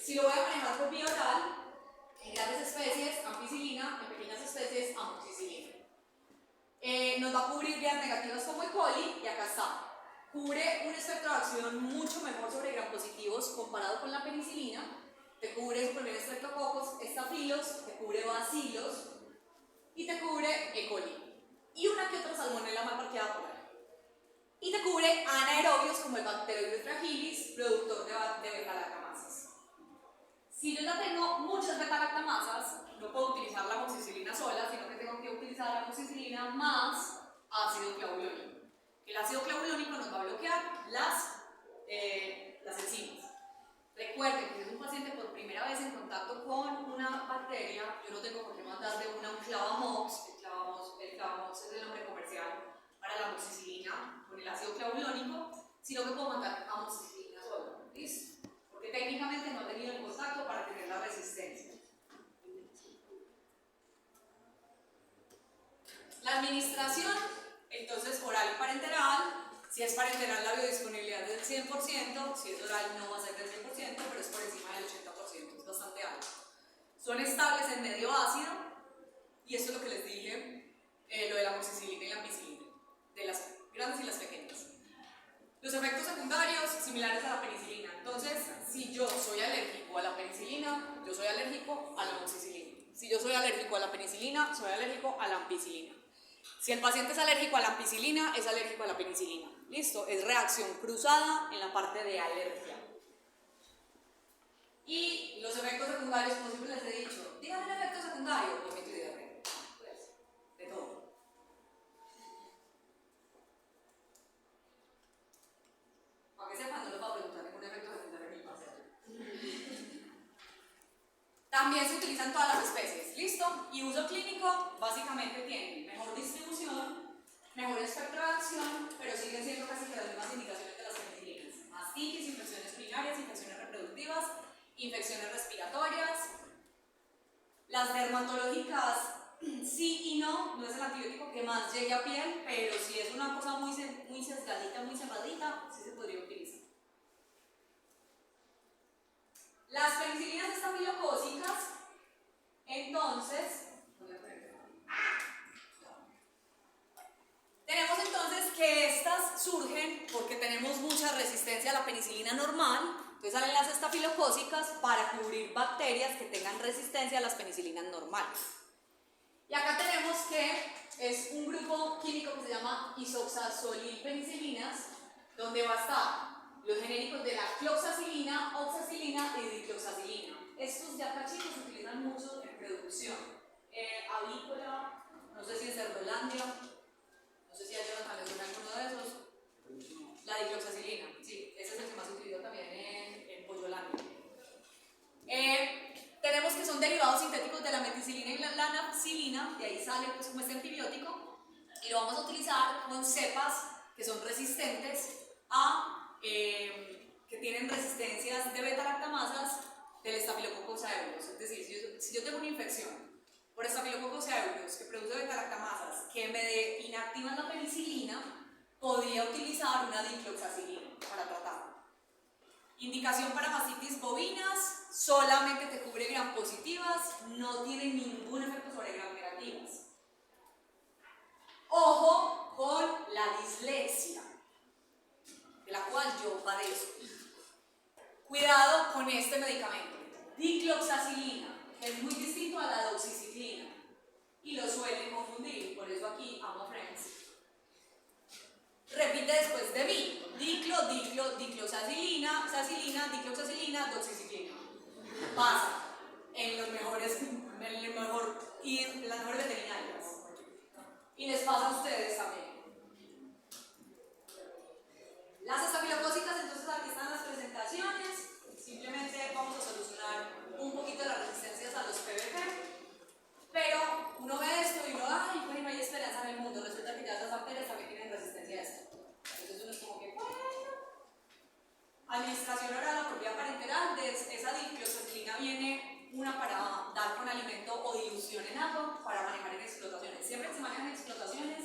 Si lo voy a manejar por vía oral, en grandes especies, ampicilina, en pequeñas especies, amoxicilina. Nos va a cubrir vías negativas como E. coli, y acá está. Cubre un espectro de acción mucho mejor sobre gram positivos comparado con la penicilina. Te cubre super bien estreptococos, estafilos, te cubre bacilos y te cubre E. coli. Y una que otra salmonela mal parqueada por ahí. Y te cubre anaerobios como el Bacteroides fragilis, productor de beta-lactamasas. Si yo ya tengo muchas beta-lactamasas, no puedo utilizar la amoxicilina sola, sino que tengo que utilizar la amoxicilina más ácido clavulónico. El ácido clavulónico nos va a bloquear las enzimas. Recuerden que si es un paciente por primera vez en contacto con una bacteria, yo no tengo por qué mandarle un clavamox. El clavamox es el nombre comercial para la amoxicilina con el ácido clavulónico, sino que puedo mandar amoxicilina sola. ¿Listo? Porque técnicamente no ha tenido el contacto para tener la resistencia. La administración, entonces oral y parenteral. Si es parenteral, la biodisponibilidad es del 100%, si es oral no va a ser del 100%, pero es por encima del 80%, es bastante alto. Son estables en medio ácido, y esto es lo que les dije, lo de la amoxicilina y la ampicilina, de las grandes y las pequeñas. Los efectos secundarios similares a la penicilina. Entonces, si yo soy alérgico a la penicilina, yo soy alérgico a la amoxicilina. Si yo soy alérgico a la penicilina, soy alérgico a la ampicilina. Si el paciente es alérgico a la ampicilina, es alérgico a la penicilina. ¿Listo? Es reacción cruzada en la parte de alergia. Y los efectos secundarios, como siempre les he dicho, díganme el efecto secundario, vómito y diarrea. Pues, de todo. Para que sepan, no les va a preguntar ningún efecto secundario ni pasa. También se utilizan todas las especies, ¿listo? Y uso clínico básicamente tiene mejor distribución, mejor espectro de acción, pero siguen siendo casi que las mismas indicaciones de las penicilinas. Mastitis, infecciones urinarias, infecciones reproductivas, infecciones respiratorias. Las dermatológicas sí y no, no es el antibiótico que más llegue a piel, pero si es una cosa muy sesgadita, muy cerradita, sí se podría utilizar. Las penicilinas estafilocócicas, entonces, tenemos entonces que estas surgen porque tenemos mucha resistencia a la penicilina normal, entonces salen las estafilocócicas para cubrir bacterias que tengan resistencia a las penicilinas normales. Y acá tenemos que es un grupo químico que se llama isoxazolilpenicilinas, donde va a estar los genéricos de la cloxacilina, oxacilina y dicloxacilina. Estos ya cachitos se utilizan mucho en producción avícola, no sé si en Cerdolandia, no sé si a Jonathan le suena alguno de esos. La dicloxacilina, sí, ese es el que más se utiliza también en Pollolandia. Tenemos que son derivados sintéticos de la meticilina y la napsilina, de ahí sale pues como este antibiótico, y lo vamos a utilizar con cepas que son resistentes a que tienen resistencias de beta-lactamasas del Staphylococcus aureus. Es decir, si yo tengo una infección por Staphylococcus aureus que produce beta-lactamasas que me inactivan la penicilina, podría utilizar una dicloxacilina para tratarlo. Indicación para mastitis bovinas, solamente te cubre gram positivas, no tiene ningún efecto sobre gram negativas. Ojo con la dislexia, de la cual yo padezco. Cuidado con este medicamento, dicloxacilina, que es muy distinto a la doxiciclina y lo suelen confundir, por eso aquí amo friends. Repite después de mí, dicloxacilina, dicloxacilina, doxiciclina. Pasa en las mejores veterinarias. Y les pasa a ustedes también. Las estafilocócicas, entonces aquí están las presentaciones. Simplemente vamos a solucionar un poquito las resistencias a los PVP. Pero uno ve esto y uno, ay, pues no hay esperanza en el mundo. Resulta que ya esas bacterias también tienen resistencia a esto. Entonces uno es como que, bueno. Administración oral apropiada parenteral, de esa dicloxacilina viene una para dar con alimento o dilución en agua para manejar en explotaciones. Siempre que se manejan en explotaciones,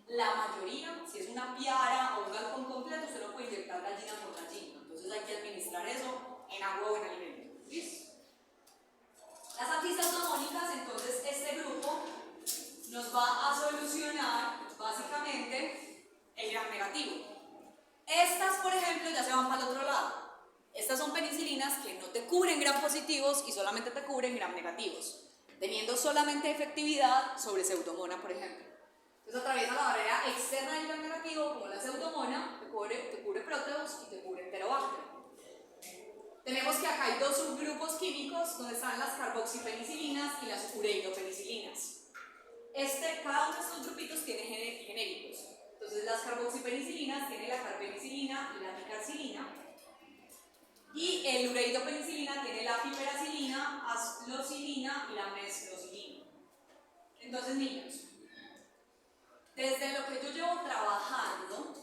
la mayoría, si es una piara o un galpón completo, usted no puede inyectar gallina por gallina. Entonces hay que administrar eso en agua o en alimento. ¿Listo? Las antihistamónicas, entonces este grupo nos va a solucionar básicamente el gram negativo. Estas, por ejemplo, ya se van para el otro lado. Estas son penicilinas que no te cubren gram positivos y solamente te cubren gram negativos, teniendo solamente efectividad sobre pseudomonas, por ejemplo. Entonces atraviesa la barrera externa del gram negativo, como la pseudomonas, te cubre proteus y te cubre enterobacter. Tenemos que acá hay dos subgrupos químicos donde están las carboxipenicilinas y las ureidopenicilinas. Cada uno de estos grupitos tiene genéricos. Entonces las carboxipenicilinas tienen la carpenicilina y la picarcilina. Y el ureidopenicilina tiene la piperacilina, asflocilina y la mesclocilina. Entonces, niños, desde lo que yo llevo trabajando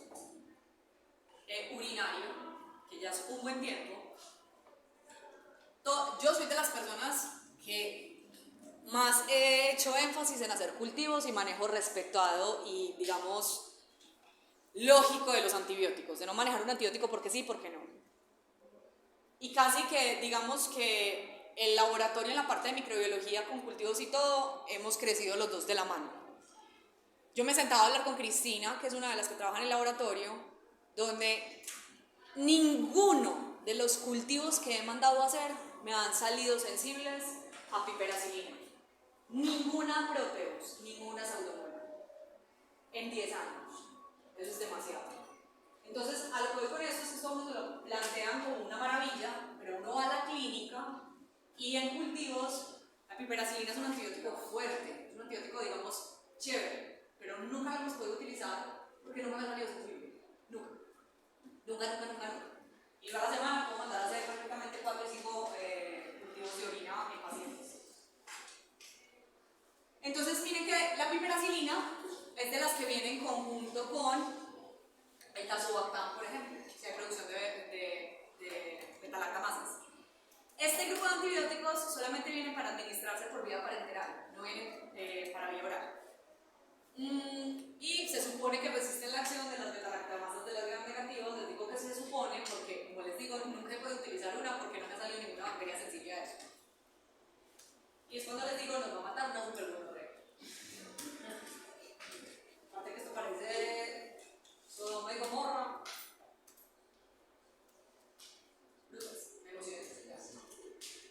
urinario, que ya es un buen tiempo, yo soy de las personas que más he hecho énfasis en hacer cultivos y manejo respetado y, digamos, lógico de los antibióticos, de no manejar un antibiótico porque sí, porque no. Y casi que, digamos que el laboratorio en la parte de microbiología con cultivos y todo, hemos crecido los dos de la mano. Yo me sentaba a hablar con Cristina, que es una de las que trabaja en el laboratorio, donde ninguno de los cultivos que he mandado a hacer me han salido sensibles a piperacilina. Ninguna Proteus, ninguna Pseudomonas. En 10 años. Eso es demasiado. Entonces, a lo que voy con esto es que todos lo plantean como una maravilla, pero uno va a la clínica y en cultivos la piperacilina es un antibiótico fuerte, es un antibiótico, digamos, chévere, pero nunca lo hemos podido utilizar porque nunca me ha salido sensible. Nunca. Y cada semana puedo mandar a hacer prácticamente 4 o 5 cultivos de orina en pacientes. Entonces, miren que la piperacilina es de las que viene en conjunto con el tazobactam, por ejemplo, si hay producción de beta-lactamasas. Este grupo de antibióticos solamente viene para administrarse por vía parenteral, no viene para vía oral. Y se supone que resisten la acción de las beta-lactamasas de las gram negativas. Les digo que se supone porque, como les digo, nunca he podido utilizar una porque no me ha salido ninguna bacteria sensible a eso. Y es cuando les digo, nos va a matar una supergonorrea. Aparte que esto parece Sodoma y Gomorra.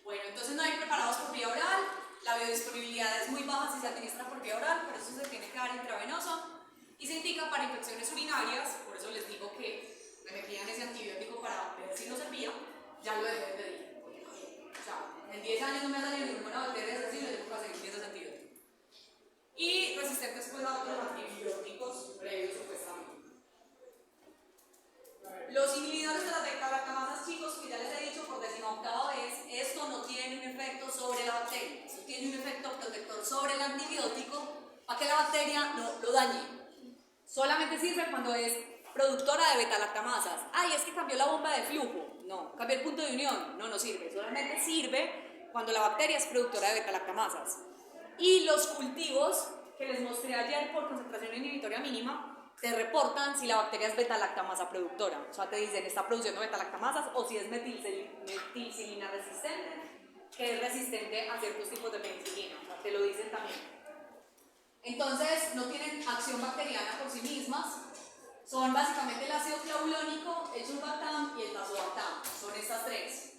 Bueno, entonces no hay preparados por vía oral, la biodisponibilidad es muy baja si se administra por vía oral, por eso se tiene que dar intravenoso y se indica para infecciones urinarias, por eso les digo que me pidan ese antibiótico para ver si no servía, ya lo dejé de pedir. O sea, en 10 años no me ha salido ninguna bacteria sensible, tengo que seguir ese antibiótico. Y resistentes pues a otros antibióticos previos supuestamente. Los inhibidores de las beta-lactamasas, chicos, que ya les he dicho por 18ª vez, esto no tiene un efecto sobre la bacteria, esto tiene un efecto protector sobre el antibiótico para que la bacteria no lo dañe. Solamente sirve cuando es productora de beta-lactamasas. Ay, es que cambió la bomba de flujo. No, cambió el punto de unión. No sirve. Solamente sirve cuando la bacteria es productora de beta-lactamasas. Y los cultivos que les mostré ayer por concentración inhibitoria mínima te reportan si la bacteria es beta-lactamasa productora. O sea, te dicen, está produciendo beta-lactamasas, o si es metilcilina resistente, que es resistente a ciertos tipos de penicilina. O sea, te lo dicen también. Entonces, no tienen acción bacteriana por sí mismas. Son básicamente el ácido clavulónico, el sulbactam y el tazobactam. Son estas tres.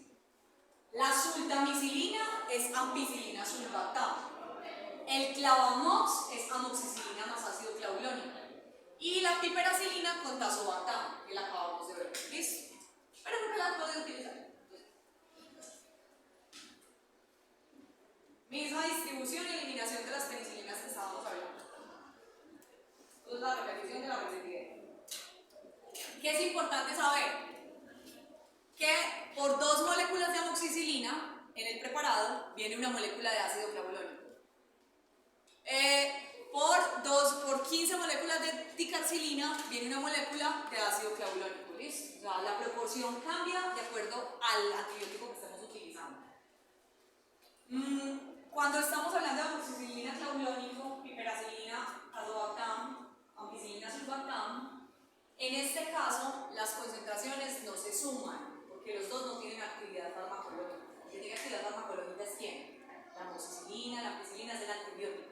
La sultamicilina es ampicilina sulbactam. El clavamox es amoxicilina más ácido clavulónico. Y la piperacilina con tazobactam, que la acabamos de ver. ¿Listo? Pero nunca la pueden utilizar. Misma distribución y eliminación de las penicilinas que estábamos hablando. Esto es la repetición de la repetidera. ¿Qué es importante saber? Que por 2 moléculas de amoxicilina en el preparado viene una molécula de ácido clavulónico. Por 15 moléculas de ticarcilina viene una molécula de ácido clavulónico. ¿Listo? O sea, la proporción cambia de acuerdo al antibiótico que estamos utilizando. Cuando estamos hablando de amoxicilina clavulónico, piperacilina, tazobactam, ampicilina sulbactam, en este caso las concentraciones no se suman porque los dos no tienen actividad farmacológica. El que tiene actividad farmacológica es ¿quién? La amoxicilina, la ampicilina es el antibiótico.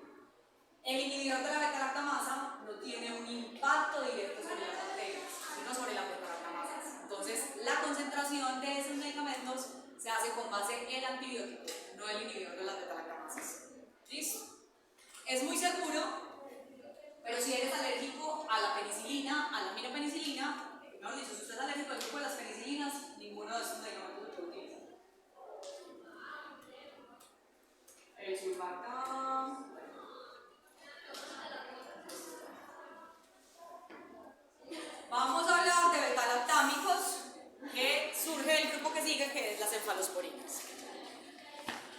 El inhibidor de la beta-lactamasa no tiene un impacto directo sobre las bacterias, sino sobre las beta-lactamasas. Entonces, la concentración de esos medicamentos se hace con base en el antibiótico, no el inhibidor de las beta-lactamasas. ¿Listo? Es muy seguro, pero si eres alérgico a la penicilina, a la minopenicilina, mejor dicho, si usted es alérgico al grupo de las penicilinas, ninguno de estos medicamentos se puede utilizar. El sulbactam. Vamos a hablar de beta-lactámicos, que surge el grupo que sigue, que es las cefalosporinas.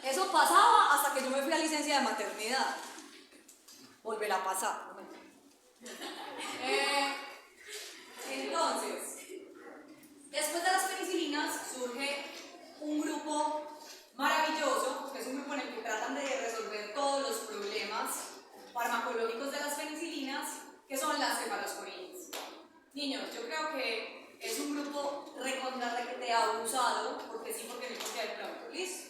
Eso pasaba hasta que yo me fui a licencia de maternidad. Volverá a pasar. Entonces, después de las penicilinas surge un grupo maravilloso, que es un grupo en el que tratan de resolver todos los problemas farmacológicos de las penicilinas, que son las cefalosporinas. Niños, yo creo que es un grupo recontra abusado, porque sí, porque no hay que pronto. ¿Listo?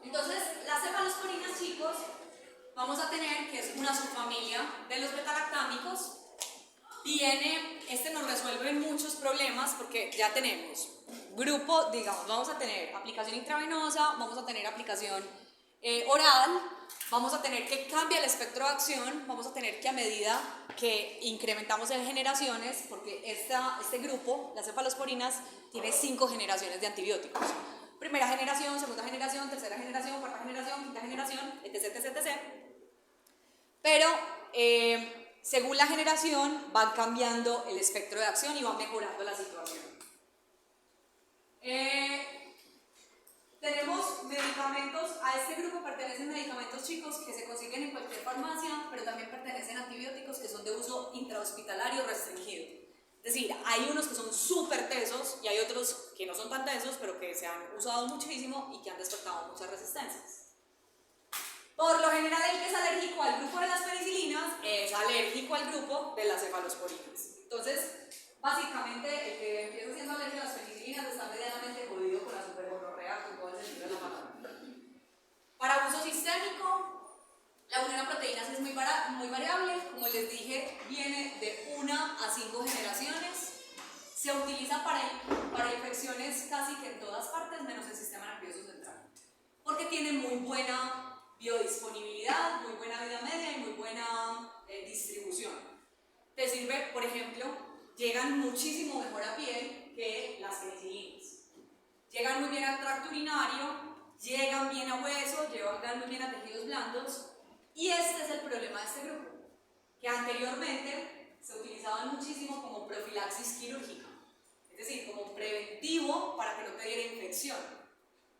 Entonces, las cefalosporinas, chicos, vamos a tener que es una subfamilia de los betalactámicos. Este nos resuelve muchos problemas porque ya tenemos grupo, digamos, vamos a tener aplicación intravenosa, vamos a tener aplicación oral, vamos a tener que cambiar el espectro de acción, vamos a tener que a medida que incrementamos en generaciones, porque este grupo, las cefalosporinas, tiene 5 generaciones de antibióticos. Primera generación, segunda generación, tercera generación, cuarta generación, quinta generación, etc, etc, etc. Pero según la generación van cambiando el espectro de acción y van mejorando la situación. Tenemos medicamentos, a este grupo pertenecen medicamentos chicos que se consiguen en cualquier farmacia, pero también pertenecen antibióticos que son de uso intrahospitalario restringido. Es decir, hay unos que son súper tesos y hay otros que no son tan tesos, pero que se han usado muchísimo y que han despertado muchas resistencias. Por lo general, el que es alérgico al grupo de las penicilinas es alérgico al grupo de las cefalosporinas. Entonces, básicamente, el que empieza siendo alérgico a las penicilinas está medianamente jodido con la supergonorrea, con todo el sentido de la palabra. Para uso sistémico, la unión a proteínas es muy variable. Como les dije, viene de 1 a 5 generaciones. Se utiliza para infecciones casi que en todas partes, menos el sistema nervioso central. Porque tiene muy buena biodisponibilidad, muy buena vida media y muy buena distribución. Te sirve, por ejemplo, llegan muchísimo mejor a piel que las penicilinas. Llegan muy bien al tracto urinario, llegan bien a hueso, llegan muy bien a tejidos blandos. Y este es el problema de este grupo, que anteriormente se utilizaban muchísimo como profilaxis quirúrgica, es decir, como preventivo para que no te diera infección.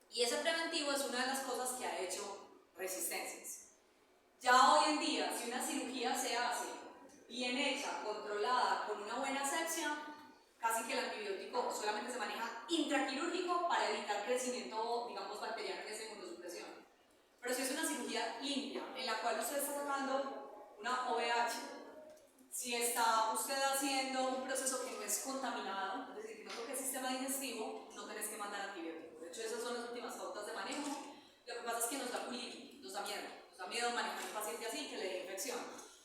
Y ese preventivo es una de las cosas que ha hecho resistencias. Ya hoy en día, si una cirugía se hace bien hecha, controlada, con una buena asepsia, casi que el antibiótico solamente se maneja intraquirúrgico para evitar crecimiento, digamos, bacteriano en esa inmunosupresión. Pero si es una cirugía limpia, en la cual usted está sacando una OVH, si está usted haciendo un proceso que no es contaminado, es decir, que no toque el sistema digestivo, no tenés que mandar antibiótico. De hecho, esas son las últimas pautas de manejo. Lo que pasa es que nos da culito, nos da miedo manejar a un paciente así que le dé infección.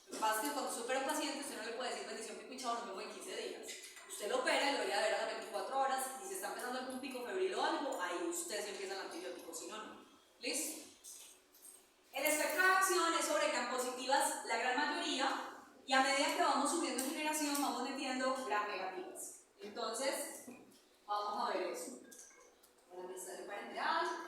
Lo que pasa es que cuando supera un paciente, usted no le puede decir bendición pico y chao, nos vemos en 15 días. Usted lo opera y lo debería ver a las 24 horas, y si está empezando algún pico febril o algo, ahí usted se empieza el antibiótico, si no, no. ¿Listo? El espectro de acción es sobre gram positivas la gran mayoría, y a medida que vamos subiendo en generación, vamos metiendo gram negativas. Entonces, vamos a ver eso. Para empezar el parenteral.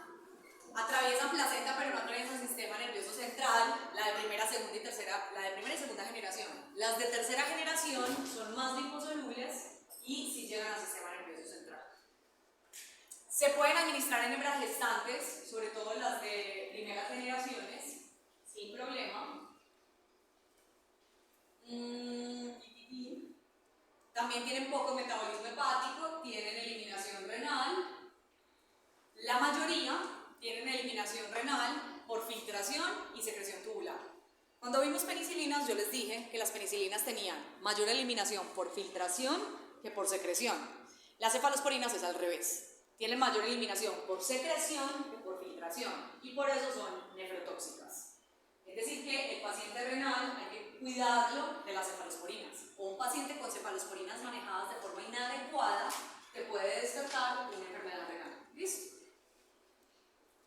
Atraviesan placenta pero no atraviesan sistema nervioso central, la de primera, segunda y segunda generación. Las de tercera generación son más liposolubles y sí llegan al sistema nervioso central. Se pueden administrar en hembras gestantes, sobre todo las de primeras generaciones, sin problema. También tienen poco metabolismo hepático, tienen eliminación renal. La mayoría tienen eliminación renal por filtración y secreción tubular. Cuando vimos penicilinas, yo les dije que las penicilinas tenían mayor eliminación por filtración que por secreción. Las cefalosporinas es al revés. Tienen mayor eliminación por secreción que por filtración y por eso son nefrotóxicas. Es decir, que el paciente renal hay que cuidarlo de las cefalosporinas. O un paciente con cefalosporinas manejadas de forma inadecuada te puede despertar una enfermedad renal. ¿Listo?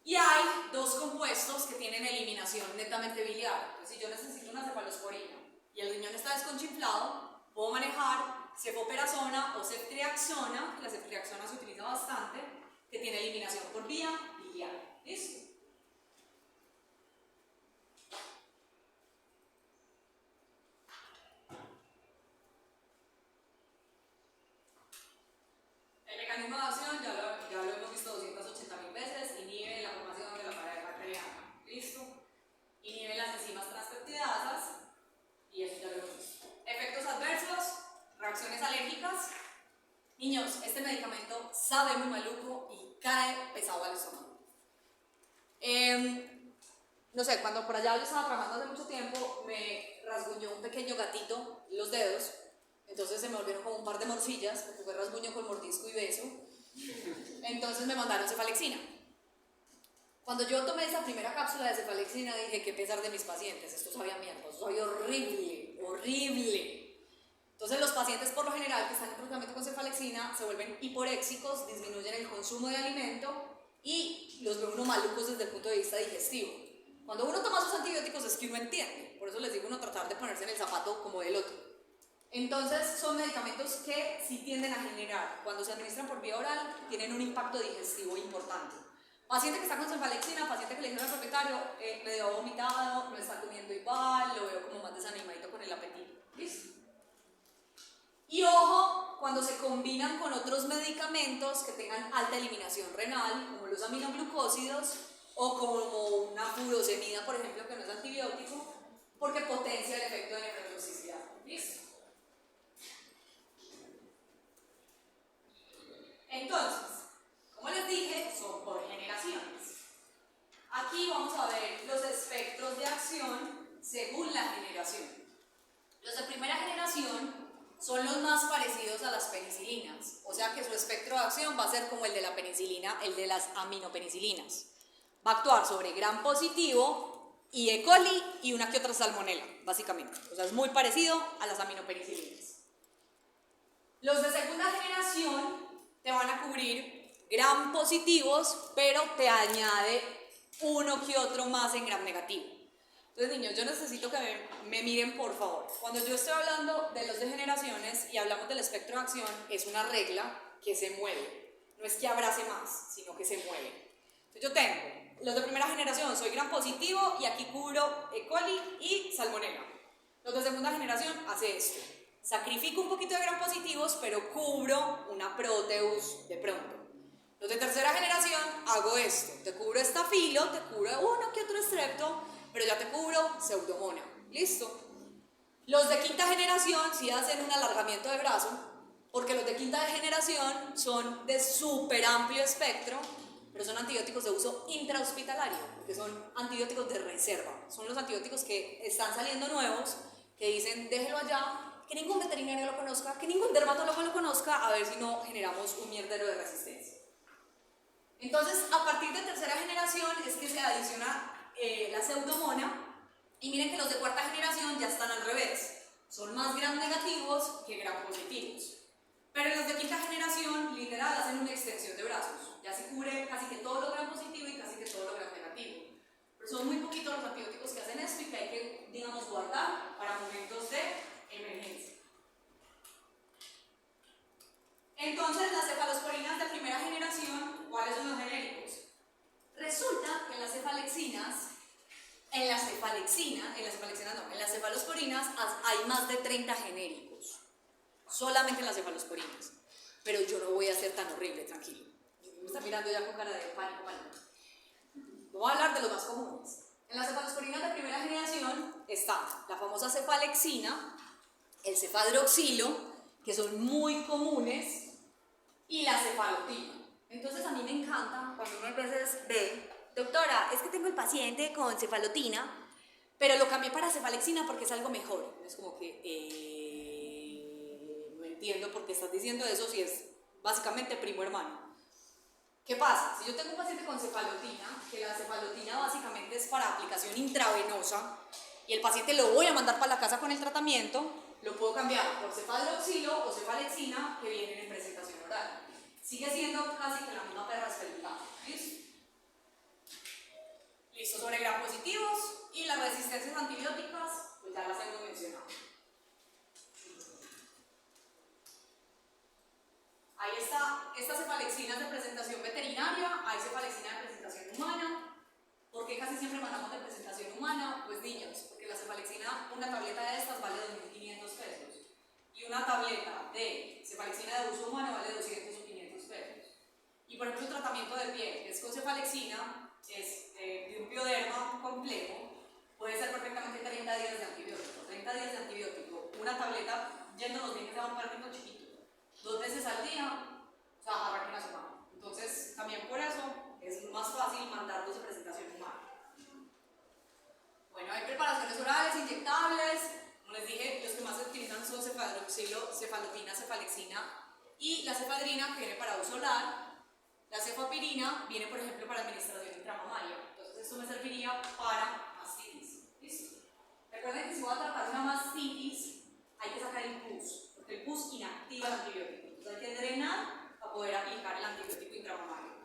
Y hay 2 compuestos que tienen eliminación netamente biliar. Entonces, si yo necesito una cefalosporina y el riñón está desconchinflado, puedo manejar cefoperazona o ceftriaxona, que la ceftriaxona se utiliza bastante, que tiene eliminación por vía biliar. ¿Listo? El mecanismo de acción ya lo hemos visto 280.000 veces, inhibe la formación de la pared bacteriana. ¿Listo? Inhibe las enzimas transpeptidasas y eso ya lo hemos visto. Efectos adversos, reacciones alérgicas. Niños, este medicamento sabe muy maluco y cae pesado al estómago. No sé, cuando por allá yo estaba trabajando hace mucho tiempo, me rasguñó un pequeño gatito los dedos. Entonces se me volvieron como un par de morcillas, porque fue rasguño con mordisco y beso. Entonces me mandaron cefalexina. Cuando yo tomé esa primera cápsula de cefalexina dije, qué pesar de mis pacientes, esto sabía mierda, esto sabía horrible, horrible. Entonces los pacientes por lo general que están en tratamiento con cefalexina se vuelven hiporéxicos, disminuyen el consumo de alimento y los ve uno malucos desde el punto de vista digestivo. Cuando uno toma sus antibióticos es que uno entiende, por eso les digo uno tratar de ponerse en el zapato como del otro. Entonces son medicamentos que sí tienden a generar, cuando se administran por vía oral, tienen un impacto digestivo importante. Paciente que está con cefalexina, paciente que le dijeron al propietario, medio vomitado, no está comiendo igual, lo veo como más desanimadito con el apetito. ¿Listo? Y ojo, cuando se combinan con otros medicamentos que tengan alta eliminación renal, como los aminoglucósidos o como una furosemida, por ejemplo, que no es antibiótico, porque potencia el efecto de nefrotoxicidad. ¿Listo? Entonces, como les dije, son por generaciones. Aquí vamos a ver los espectros de acción según la generación. Los de primera generación son los más parecidos a las penicilinas, o sea que su espectro de acción va a ser como el de la penicilina, el de las aminopenicilinas. Va a actuar sobre gram positivo y E. coli y una que otra salmonela, básicamente. O sea, es muy parecido a las aminopenicilinas. Los de segunda generación te van a cubrir gram positivos, pero te añade uno que otro más en gram negativo. Entonces, niños, yo necesito que me miren, por favor. Cuando yo estoy hablando de los de generaciones y hablamos del espectro de acción, es una regla que se mueve. No es que abrace más, sino que se mueve. Entonces, yo tengo los de primera generación, soy gram positivo y aquí cubro E. coli y salmonela. Los de segunda generación hace esto. Sacrifico un poquito de gram positivos, pero cubro una proteus de pronto. Los de tercera generación hago esto. Te cubro estafilo, te cubro uno que otro estrepto, pero ya te cubro pseudomonas. ¿Listo? Los de quinta generación sí hacen un alargamiento de brazo, porque los de quinta generación son de súper amplio espectro, pero son antibióticos de uso intrahospitalario, que son antibióticos de reserva. Son los antibióticos que están saliendo nuevos, que dicen déjelo allá, que ningún veterinario lo conozca, que ningún dermatólogo lo conozca, a ver si no generamos un mierdero de resistencia. Entonces, a partir de tercera generación es que se adiciona la pseudomona, y miren que los de cuarta generación ya están al revés, son más gram negativos que gram positivos. Pero los de quinta generación, literal, hacen una extensión de brazos, ya se cubre casi que todo lo gram positivo y casi que todo lo gram negativo. Pero son muy poquitos los antibióticos que hacen esto y que hay que, digamos, guardar para momentos de emergencia. Entonces, las cefalosporinas de primera generación, ¿cuáles son los genéricos? Resulta que en las cefalexinas, en las cefalosporinas hay más de 30 genéricos, solamente en las cefalosporinas. Pero yo no voy a ser tan horrible, tranquilo. Me está mirando ya con cara de pánico. Vamos a hablar de los más comunes. En las cefalosporinas de primera generación está la famosa cefalexina, el cefadroxilo, que son muy comunes, y la cefalotina. Entonces a mí me encanta cuando uno a veces ve, doctora, es que tengo el paciente con cefalotina, pero lo cambié para cefalexina porque es algo mejor. Es como que, no entiendo por qué estás diciendo eso si es básicamente primo hermano. ¿Qué pasa? Si yo tengo un paciente con cefalotina, que la cefalotina básicamente es para aplicación intravenosa, y el paciente lo voy a mandar para la casa con el tratamiento, lo puedo cambiar por cefadroxilo o cefalexina que vienen en presentación oral. Sigue siendo casi que la misma perra experimentada. ¿Listo? Listo, sobre gram positivos y las resistencias antibióticas, pues ya las hemos mencionado. Ahí está, esta cefalexina es de presentación veterinaria, hay cefalexina de presentación humana. ¿Por qué casi siempre mandamos de presentación humana? Pues niños, porque la cefalexina, una tableta de estas vale 2.500 pesos y una tableta de cefalexina de uso humano vale 200 o 500 pesos. Y por ejemplo, el tratamiento de piel, que es con cefalexina, es de un bioderma complejo, puede ser perfectamente 30 días de antibiótico. 30 días de antibiótico, una tableta, yéndonos bien que sea un perrito chiquito, 2 veces al día, o sea, arranquen a su mano. Entonces, también por eso es más fácil mandarlos de presentación humana. Bueno, hay preparaciones orales, inyectables. Como les dije, los que más se utilizan son cefadroxilo, cefalotina, cefalexina y la cefadrina, que viene para uso oral. La cefapirina viene, por ejemplo, para administración intramamaria. Entonces, esto me serviría para mastitis. ¿Listo? Recuerden que si voy a tratar una mastitis, hay que sacar el pus, porque el pus inactiva el antibiótico. Entonces, hay que drenar para poder aplicar el antibiótico intramamario.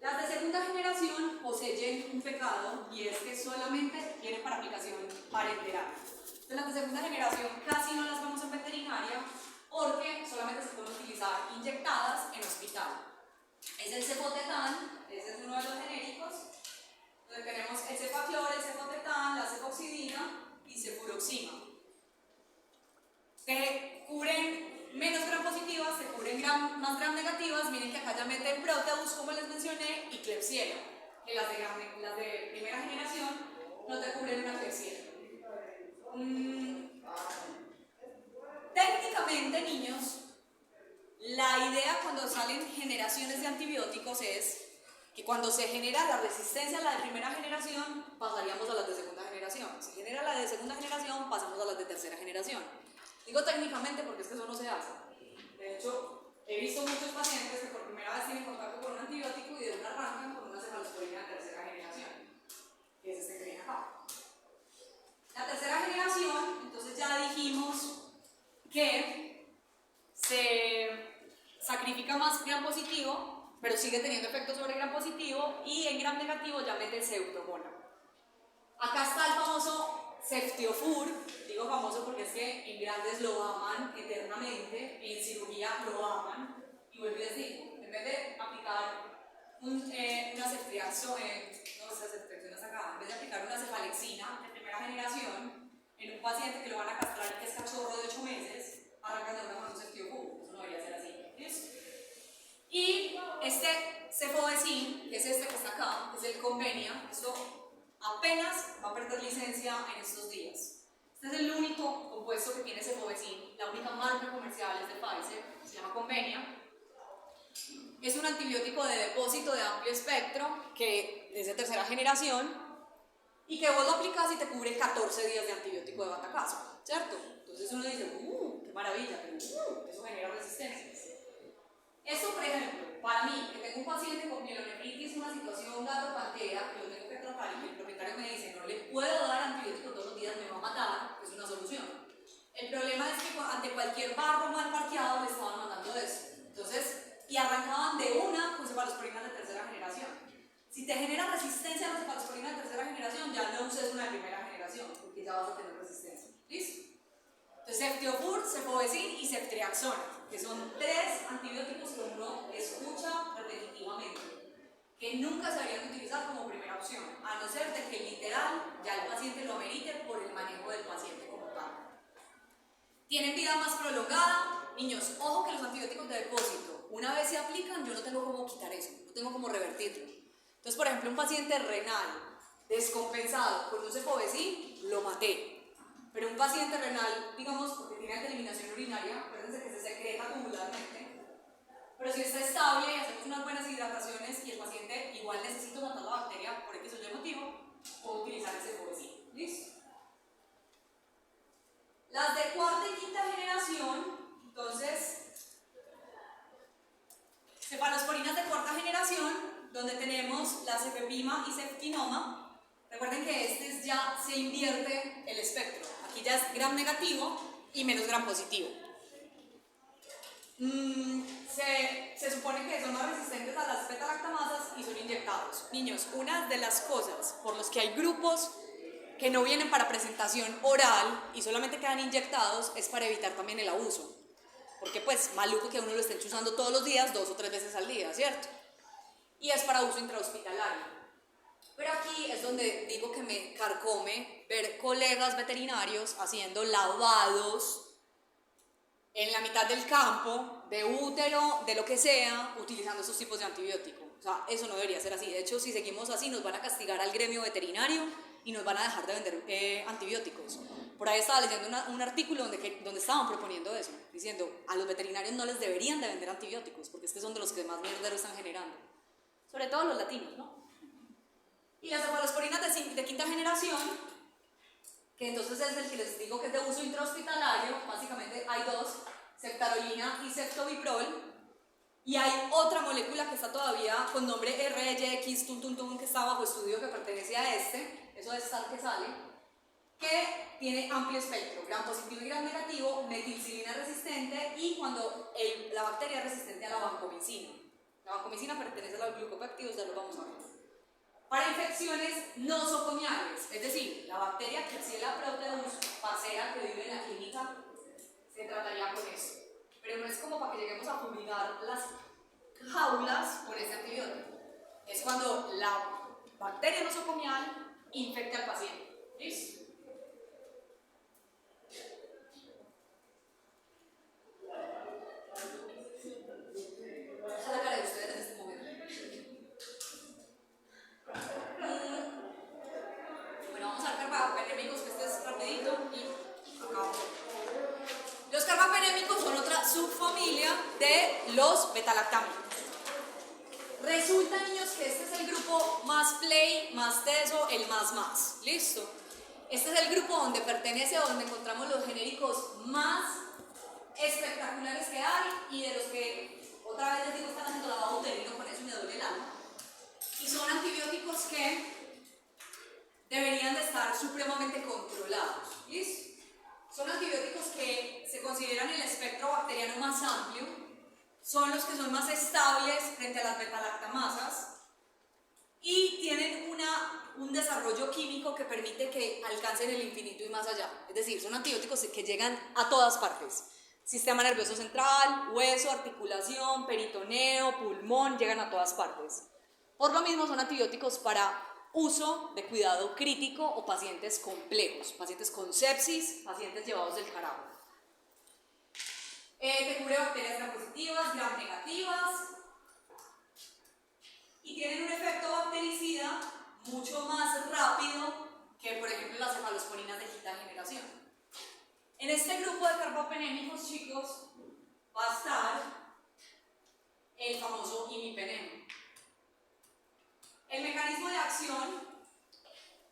Las de segunda generación poseen un pecado y es que solamente vienen para aplicación parenteral. Entonces, las de segunda generación casi no las vemos en veterinaria porque solamente se pueden utilizar inyectadas en hospital. Es el cefotetán, ese es uno de los genéricos, donde tenemos el cefaclor, el cefotetán, la cefoxidina y cefuroxima. Se cubren menos gram positivas, se cubren más gram negativas. Miren que acá ya meten Proteus, como les mencioné, y Klebsiella, que las de primera generación no te cubren una Klebsiella. Técnicamente, niños, la idea cuando salen generaciones de antibióticos es que cuando se genera la resistencia a la de primera generación, pasaríamos a las de segunda generación. Si genera la de segunda generación, pasamos a las de tercera generación. Digo técnicamente porque es que eso no se hace. De hecho, he visto muchos pacientes que por primera vez tienen contacto con un antibiótico y de una arrancan con una cefalosporina de tercera generación, que es este que viene acá. La tercera generación, entonces ya dijimos que se sacrifica más gram positivo, pero sigue teniendo efecto sobre gram positivo, y en gram negativo ya mete pseudomonas. Acá está el famoso Ceftiofur, digo famoso porque es que en grandes lo aman eternamente, en cirugía lo aman, y vuelvo y les digo, en vez de aplicar una ceftriaxona, en vez de aplicar una cefalexina de primera generación en un paciente que lo van a castrar y que es cachorro de 8 meses, arrancan de una con un Ceftiofur. Eso no debería ser así. ¿Listo? Y este cefovecin, que es este que está acá, que es el Convenia, esto apenas va a perder licencia en estos días. Este es el único compuesto que tiene cefovecin, la única marca comercial es de Pfizer, se llama Convenia. Es un antibiótico de depósito de amplio espectro que es de tercera generación y que vos lo aplicas y te cubre 14 días de antibiótico de batacazo, ¿cierto? Entonces uno dice, qué maravilla, pero eso genera resistencias. Esto, por ejemplo, para mí, que tengo un paciente con pielonefritis, una situación gato-pantera, que lo tengo que tratar y el propietario me dice, no le puedo dar antibiótico todos los días, me va a matar, es una solución. El problema es que ante cualquier barro mal parqueado le estaban mandando eso. Entonces, y arrancaban de una con cefalosporinas de tercera generación. Si te genera resistencia a la cefalosporina de tercera generación, ya no uses una de primera generación, porque ya vas a tener resistencia. ¿Listo? Entonces, Ceftiofur, cefovecin y ceftriaxona, que son 3 antibióticos que uno escucha repetitivamente, que nunca se deberían utilizar como primera opción, a no ser de que literal ya el paciente lo amerite por el manejo del paciente como tal. Tienen vida más prolongada. Niños, ojo que los antibióticos de depósito, una vez se aplican, yo no tengo cómo quitar eso, no tengo cómo revertirlo. Entonces, por ejemplo, un paciente renal descompensado con un cefovecin, lo maté. Pero un paciente renal, digamos, porque tiene alta eliminación urinaria, acuérdense que se secreta acumuladamente, pero si está estable y hacemos unas buenas hidrataciones y el paciente igual necesita matar la bacteria por X o Y motivo, puedo utilizar el cefovecin. ¿Listo? Las de cuarta y quinta generación, entonces, cefalosporinas de cuarta generación, donde tenemos la cefepima y ceftinoma. Recuerden que este ya se invierte el espectro. Aquí ya es gram negativo y menos gram positivo. Se supone que son más resistentes a las beta-lactamasas y son inyectados. Niños, una de las cosas por las que hay grupos que no vienen para presentación oral y solamente quedan inyectados es para evitar también el abuso. Porque pues maluco que uno lo esté usando todos los días, 2 o 3 veces al día, ¿cierto? Y es para uso intrahospitalario. Pero aquí es donde digo que me carcome ver colegas veterinarios haciendo lavados en la mitad del campo, de útero, de lo que sea, utilizando estos tipos de antibióticos. O sea, eso no debería ser así. De hecho, si seguimos así, nos van a castigar al gremio veterinario y nos van a dejar de vender antibióticos. Por ahí estaba leyendo un artículo donde estaban proponiendo eso, diciendo a los veterinarios no les deberían de vender antibióticos, porque es que son de los que más mierdero están generando. Sobre todo los latinos, ¿no? Y las cefalosporinas de quinta generación, que entonces es el que les digo que es de uso intrahospitalario, básicamente hay 2, ceftarolina y ceftobiprol. Y hay otra molécula que está todavía con nombre RYX, que está bajo estudio, que pertenece a este, eso es sal que sale, que tiene amplio espectro, gram positivo y gram negativo, metilcilina resistente y cuando la bacteria es resistente a la vancomicina. La vancomicina pertenece a los glucopéptidos, ya lo vamos a ver. Para infecciones nosocomiales, es decir, la bacteria Klebsiella proteus pasea que vive en la clínica, se trataría con eso. Pero no es como para que lleguemos a fumigar las jaulas por ese antibiótico. Es cuando la bacteria nosocomial infecta al paciente. ¿Listo? Esa es la cara de ustedes en este momento. Bueno, vamos a ver carbapenémicos, que este es rapidito y acabamos. Los carbapenémicos son otra subfamilia de los betalactámicos. Resulta, niños, que este es el grupo más play, más teso, el más. ¿Listo? Este es el grupo donde pertenece o donde encontramos los genéricos más espectaculares que hay y de los que, otra vez les digo, están haciendo lavado uterino, con eso me duele el alma. Y son antibióticos que deberían de estar supremamente controlados. ¿Listo? Son antibióticos que se consideran el espectro bacteriano más amplio, son los que son más estables frente a las betalactamasas y tienen un desarrollo químico que permite que alcancen el infinito y más allá. Es decir, son antibióticos que llegan a todas partes. Sistema nervioso central, hueso, articulación, peritoneo, pulmón, llegan a todas partes. Por lo mismo son antibióticos para uso de cuidado crítico o pacientes complejos, pacientes con sepsis, pacientes llevados del carajo. Que cubre bacterias gram positivas, gram negativas y tienen un efecto bactericida mucho más rápido que, por ejemplo, las cefalosporinas de quinta generación. En este grupo de carbapenémicos, chicos, va a estar el famoso imipenem. El mecanismo de acción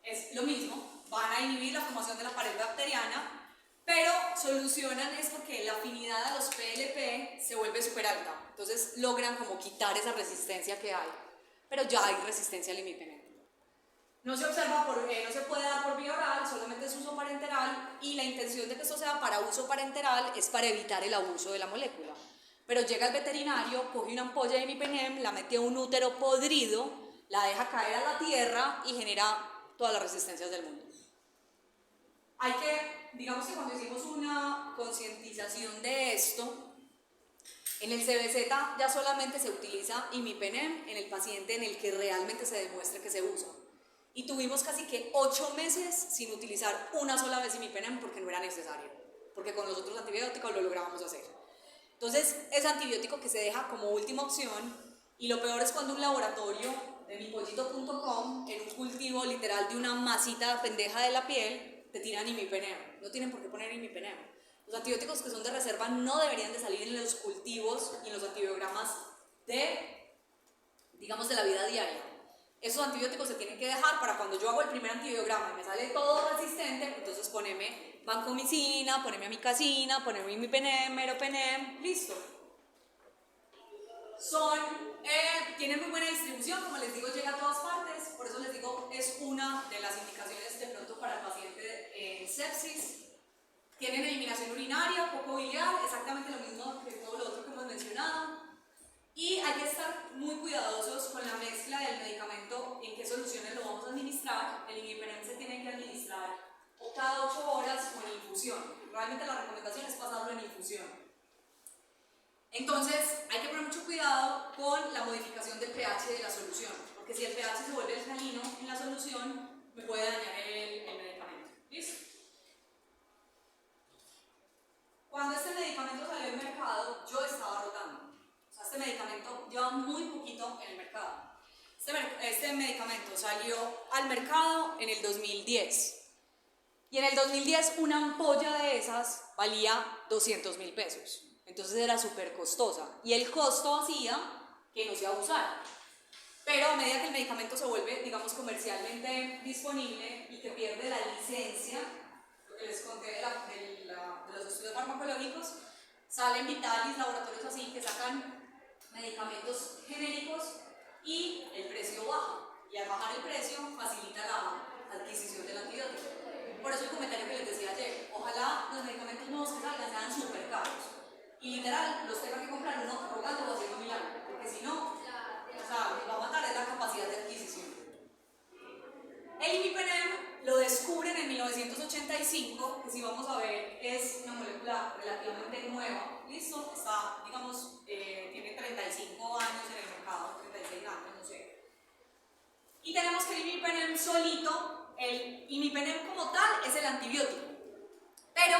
es lo mismo, van a inhibir la formación de la pared bacteriana, pero solucionan es porque la afinidad a los PLP se vuelve súper alta, entonces logran como quitar esa resistencia que hay, pero ya hay resistencia al imipenem. No se observa, no se puede dar por vía oral, solamente es uso parenteral y la intención de que esto sea para uso parenteral es para evitar el abuso de la molécula. Pero llega el veterinario, coge una ampolla de imipenem, la mete a un útero podrido, la deja caer a la tierra y genera todas las resistencias del mundo. Hay que, digamos que cuando hicimos una concientización de esto, en el CBZ ya solamente se utiliza imipenem en el paciente en el que realmente se demuestre que se usa. Y tuvimos casi que 8 meses sin utilizar una sola vez imipenem porque no era necesario, porque con los otros antibióticos lo lográbamos hacer. Entonces es antibiótico que se deja como última opción y lo peor es cuando un laboratorio de mipollito.com en un cultivo literal de una masita pendeja de la piel te tiran imipenem. No tienen por qué poner imipenem. Los antibióticos que son de reserva no deberían de salir en los cultivos y en los antibiogramas de, digamos, de la vida diaria. Esos antibióticos se tienen que dejar para cuando yo hago el primer antibiograma y me sale todo resistente, entonces poneme vancomicina, poneme amicacina, poneme imipenem, meropenem, listo. Tienen muy buena distribución, como les digo, llega a todas partes, por eso les digo, es una de las indicaciones de pronto para el paciente sepsis. Tienen eliminación urinaria, poco biliar, exactamente lo mismo que todo lo otro que hemos mencionado. Y hay que estar muy cuidadosos con la mezcla del medicamento, en qué soluciones lo vamos a administrar. El imipenem se tiene que administrar o cada 8 horas o en infusión. Realmente la recomendación es pasarlo en infusión. Entonces hay que poner mucho cuidado con la modificación del pH de la solución, porque si el pH se vuelve alcalino en la solución, me puede dañar el medicamento. ¿Listo? Cuando este medicamento salió al mercado, yo estaba rotando. Este medicamento lleva muy poquito en el mercado. Este medicamento salió al mercado en el 2010. Y en el 2010 una ampolla de esas valía 200.000 pesos. Entonces era súper costosa. Y el costo hacía que no se abusara. Pero a medida que el medicamento se vuelve, digamos, comercialmente disponible y que pierde la licencia, lo que les conté de los estudios farmacológicos, salen Vitalis, laboratorios así, que sacan medicamentos genéricos y el precio baja. Y al bajar el precio facilita la adquisición del antibiótico. Por eso el comentario que les decía ayer, ojalá los medicamentos nuevos que salgan sean súper caros. Y literal, los tenga que comprar uno rogando o haciendo milagro, porque si no, o sea, lo que va a matar es la capacidad de adquisición. El imipenem lo descubren en 1985, que si vamos a ver es una molécula relativamente nueva, ¿listo? Está, digamos, tiene 35 años en el mercado, 36 años, no sé. Y tenemos que el imipenem solito, el imipenem como tal es el antibiótico, pero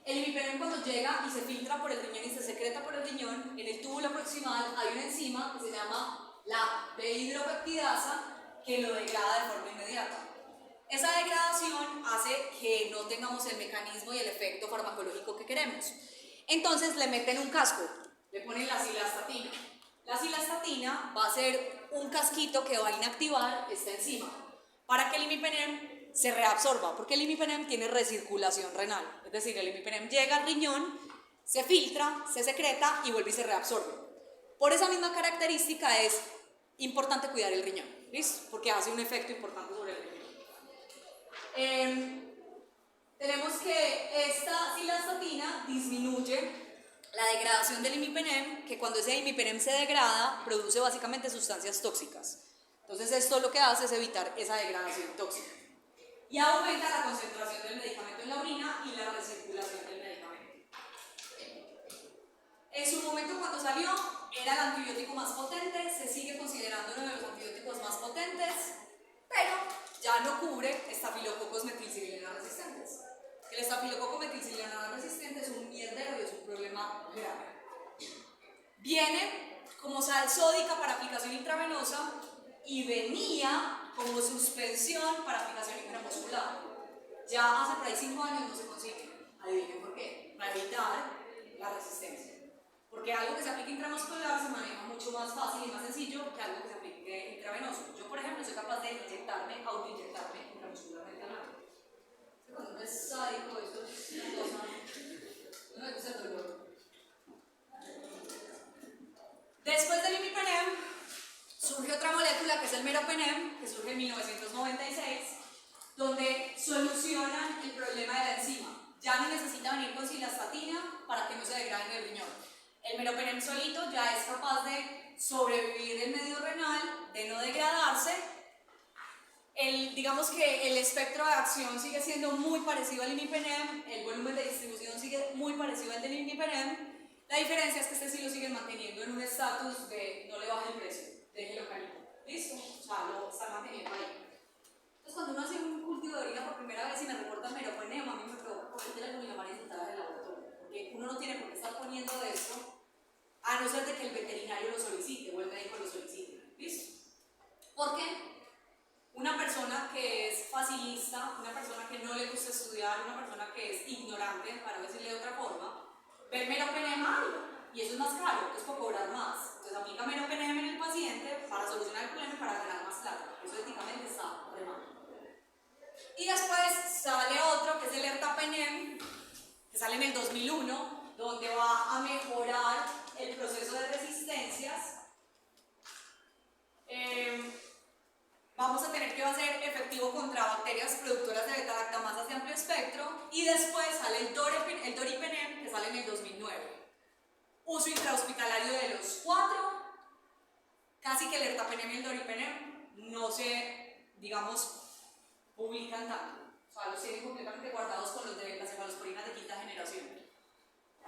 el imipenem cuando llega y se filtra por el riñón y se secreta por el riñón, en el túbulo proximal hay una enzima que se llama la dehidropeptidasa que lo degrada de forma inmediata. Esa degradación hace que no tengamos el mecanismo y el efecto farmacológico que queremos. Entonces le meten un casco, le ponen la cilastatina. La cilastatina va a ser un casquito que va a inactivar esta enzima para que el imipenem se reabsorba, porque el imipenem tiene recirculación renal, es decir, el imipenem llega al riñón, se filtra, se secreta y vuelve y se reabsorbe. Por esa misma característica es importante cuidar el riñón, ¿listo? Porque hace un efecto importante sobre el riñón. Tenemos que esta cilastatina disminuye la degradación del imipenem, que cuando ese imipenem se degrada, produce básicamente sustancias tóxicas. Entonces esto lo que hace es evitar esa degradación tóxica. Y aumenta la concentración del medicamento en la orina y la recirculación del medicamento. En su momento cuando salió, era el antibiótico más potente, se sigue considerando uno de los antibióticos más potentes, pero ya no cubre estafilococos metilcilina resistentes. El estafilococo metilcilina resistente es un mierdero y es un problema grave. Viene como sal sódica para aplicación intravenosa y venía como suspensión para aplicación intramuscular. Ya hace por ahí 5 años no se consigue. Adivinen por qué. Para evitar la resistencia. Porque algo que se aplique intramuscular se maneja mucho más fácil y más sencillo que algo que se aplique intravenoso. Yo, por ejemplo, soy capaz de inyectarme, autoinyectarme intramuscularmente al lado. Cuando uno es sádico, esto es una cosa. No me gusta el dolor. Después del imipenem, surge otra molécula que es el meropenem, que surge en 1996, donde solucionan el problema de la enzima. Ya no necesita venir con cilastatina para que no se degrade en el riñón. El meropenem solito ya es capaz de sobrevivir el medio renal, de no degradarse. Digamos que el espectro de acción sigue siendo muy parecido al imipenem, el volumen de distribución sigue muy parecido al del imipenem. La diferencia es que este sí lo siguen manteniendo en un estatus de no le baje el precio, déjelo carito. ¿Listo? O sea, lo están manteniendo ahí. Entonces, cuando uno hace un cultivo de orina por primera vez y me reporta meropenem, a mí me preocupa porque la combinamar instalar del laboratorio. Porque uno no tiene por qué estar poniendo esto a no ser de que el veterinario lo solicite o el médico lo solicite. ¿Listo? ¿Por qué? Una persona que es facilista, una persona que no le gusta estudiar, una persona que es ignorante, para no decirle de otra forma, ve el meropenem y eso es más caro, es por cobrar más. Entonces aplica meropenem en el paciente para solucionar el problema y para ganar más plata. Eso éticamente está de mal. Y después sale otro que es el ertapenem, que sale en el 2001, donde va a mejorar el proceso de resistencias. Vamos a tener que va a ser efectivo contra bacterias productoras de beta-lactamasas de amplio espectro. Y después sale el doripenem, que sale en el 2009. Uso intrahospitalario de los 4. Casi que el ertapenem y el doripenem no se, digamos, publican tanto. O sea, los tienen completamente guardados con los de las cefalosporinas de quinta generación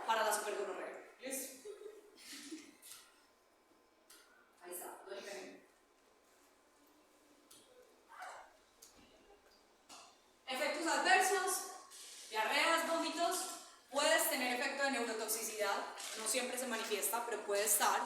para la supergonorrea. ¿Listo? Ahí está, doripenem. Efectos adversos, diarreas, vómitos, puedes tener efecto de neurotoxicidad, no siempre se manifiesta, pero puede estar.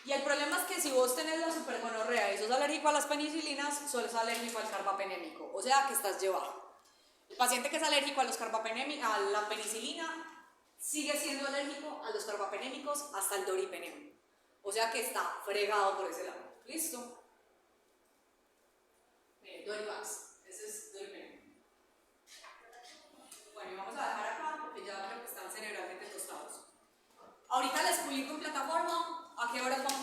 Y el problema es que si vos tenés la supergonorrea y sos alérgico a las penicilinas, sos alérgico al carbapenémico, o sea que estás llevado. El paciente que es alérgico a la penicilina sigue siendo alérgico a los carbapenémicos hasta el doripenem, o sea que está fregado por ese lado. ¿Listo? Dorivax, ese es doripenem. Bueno, y vamos a dejar acá porque ya creo que están cerebralmente tostados. Ahorita les publico en plataforma ¿A qué horas vamos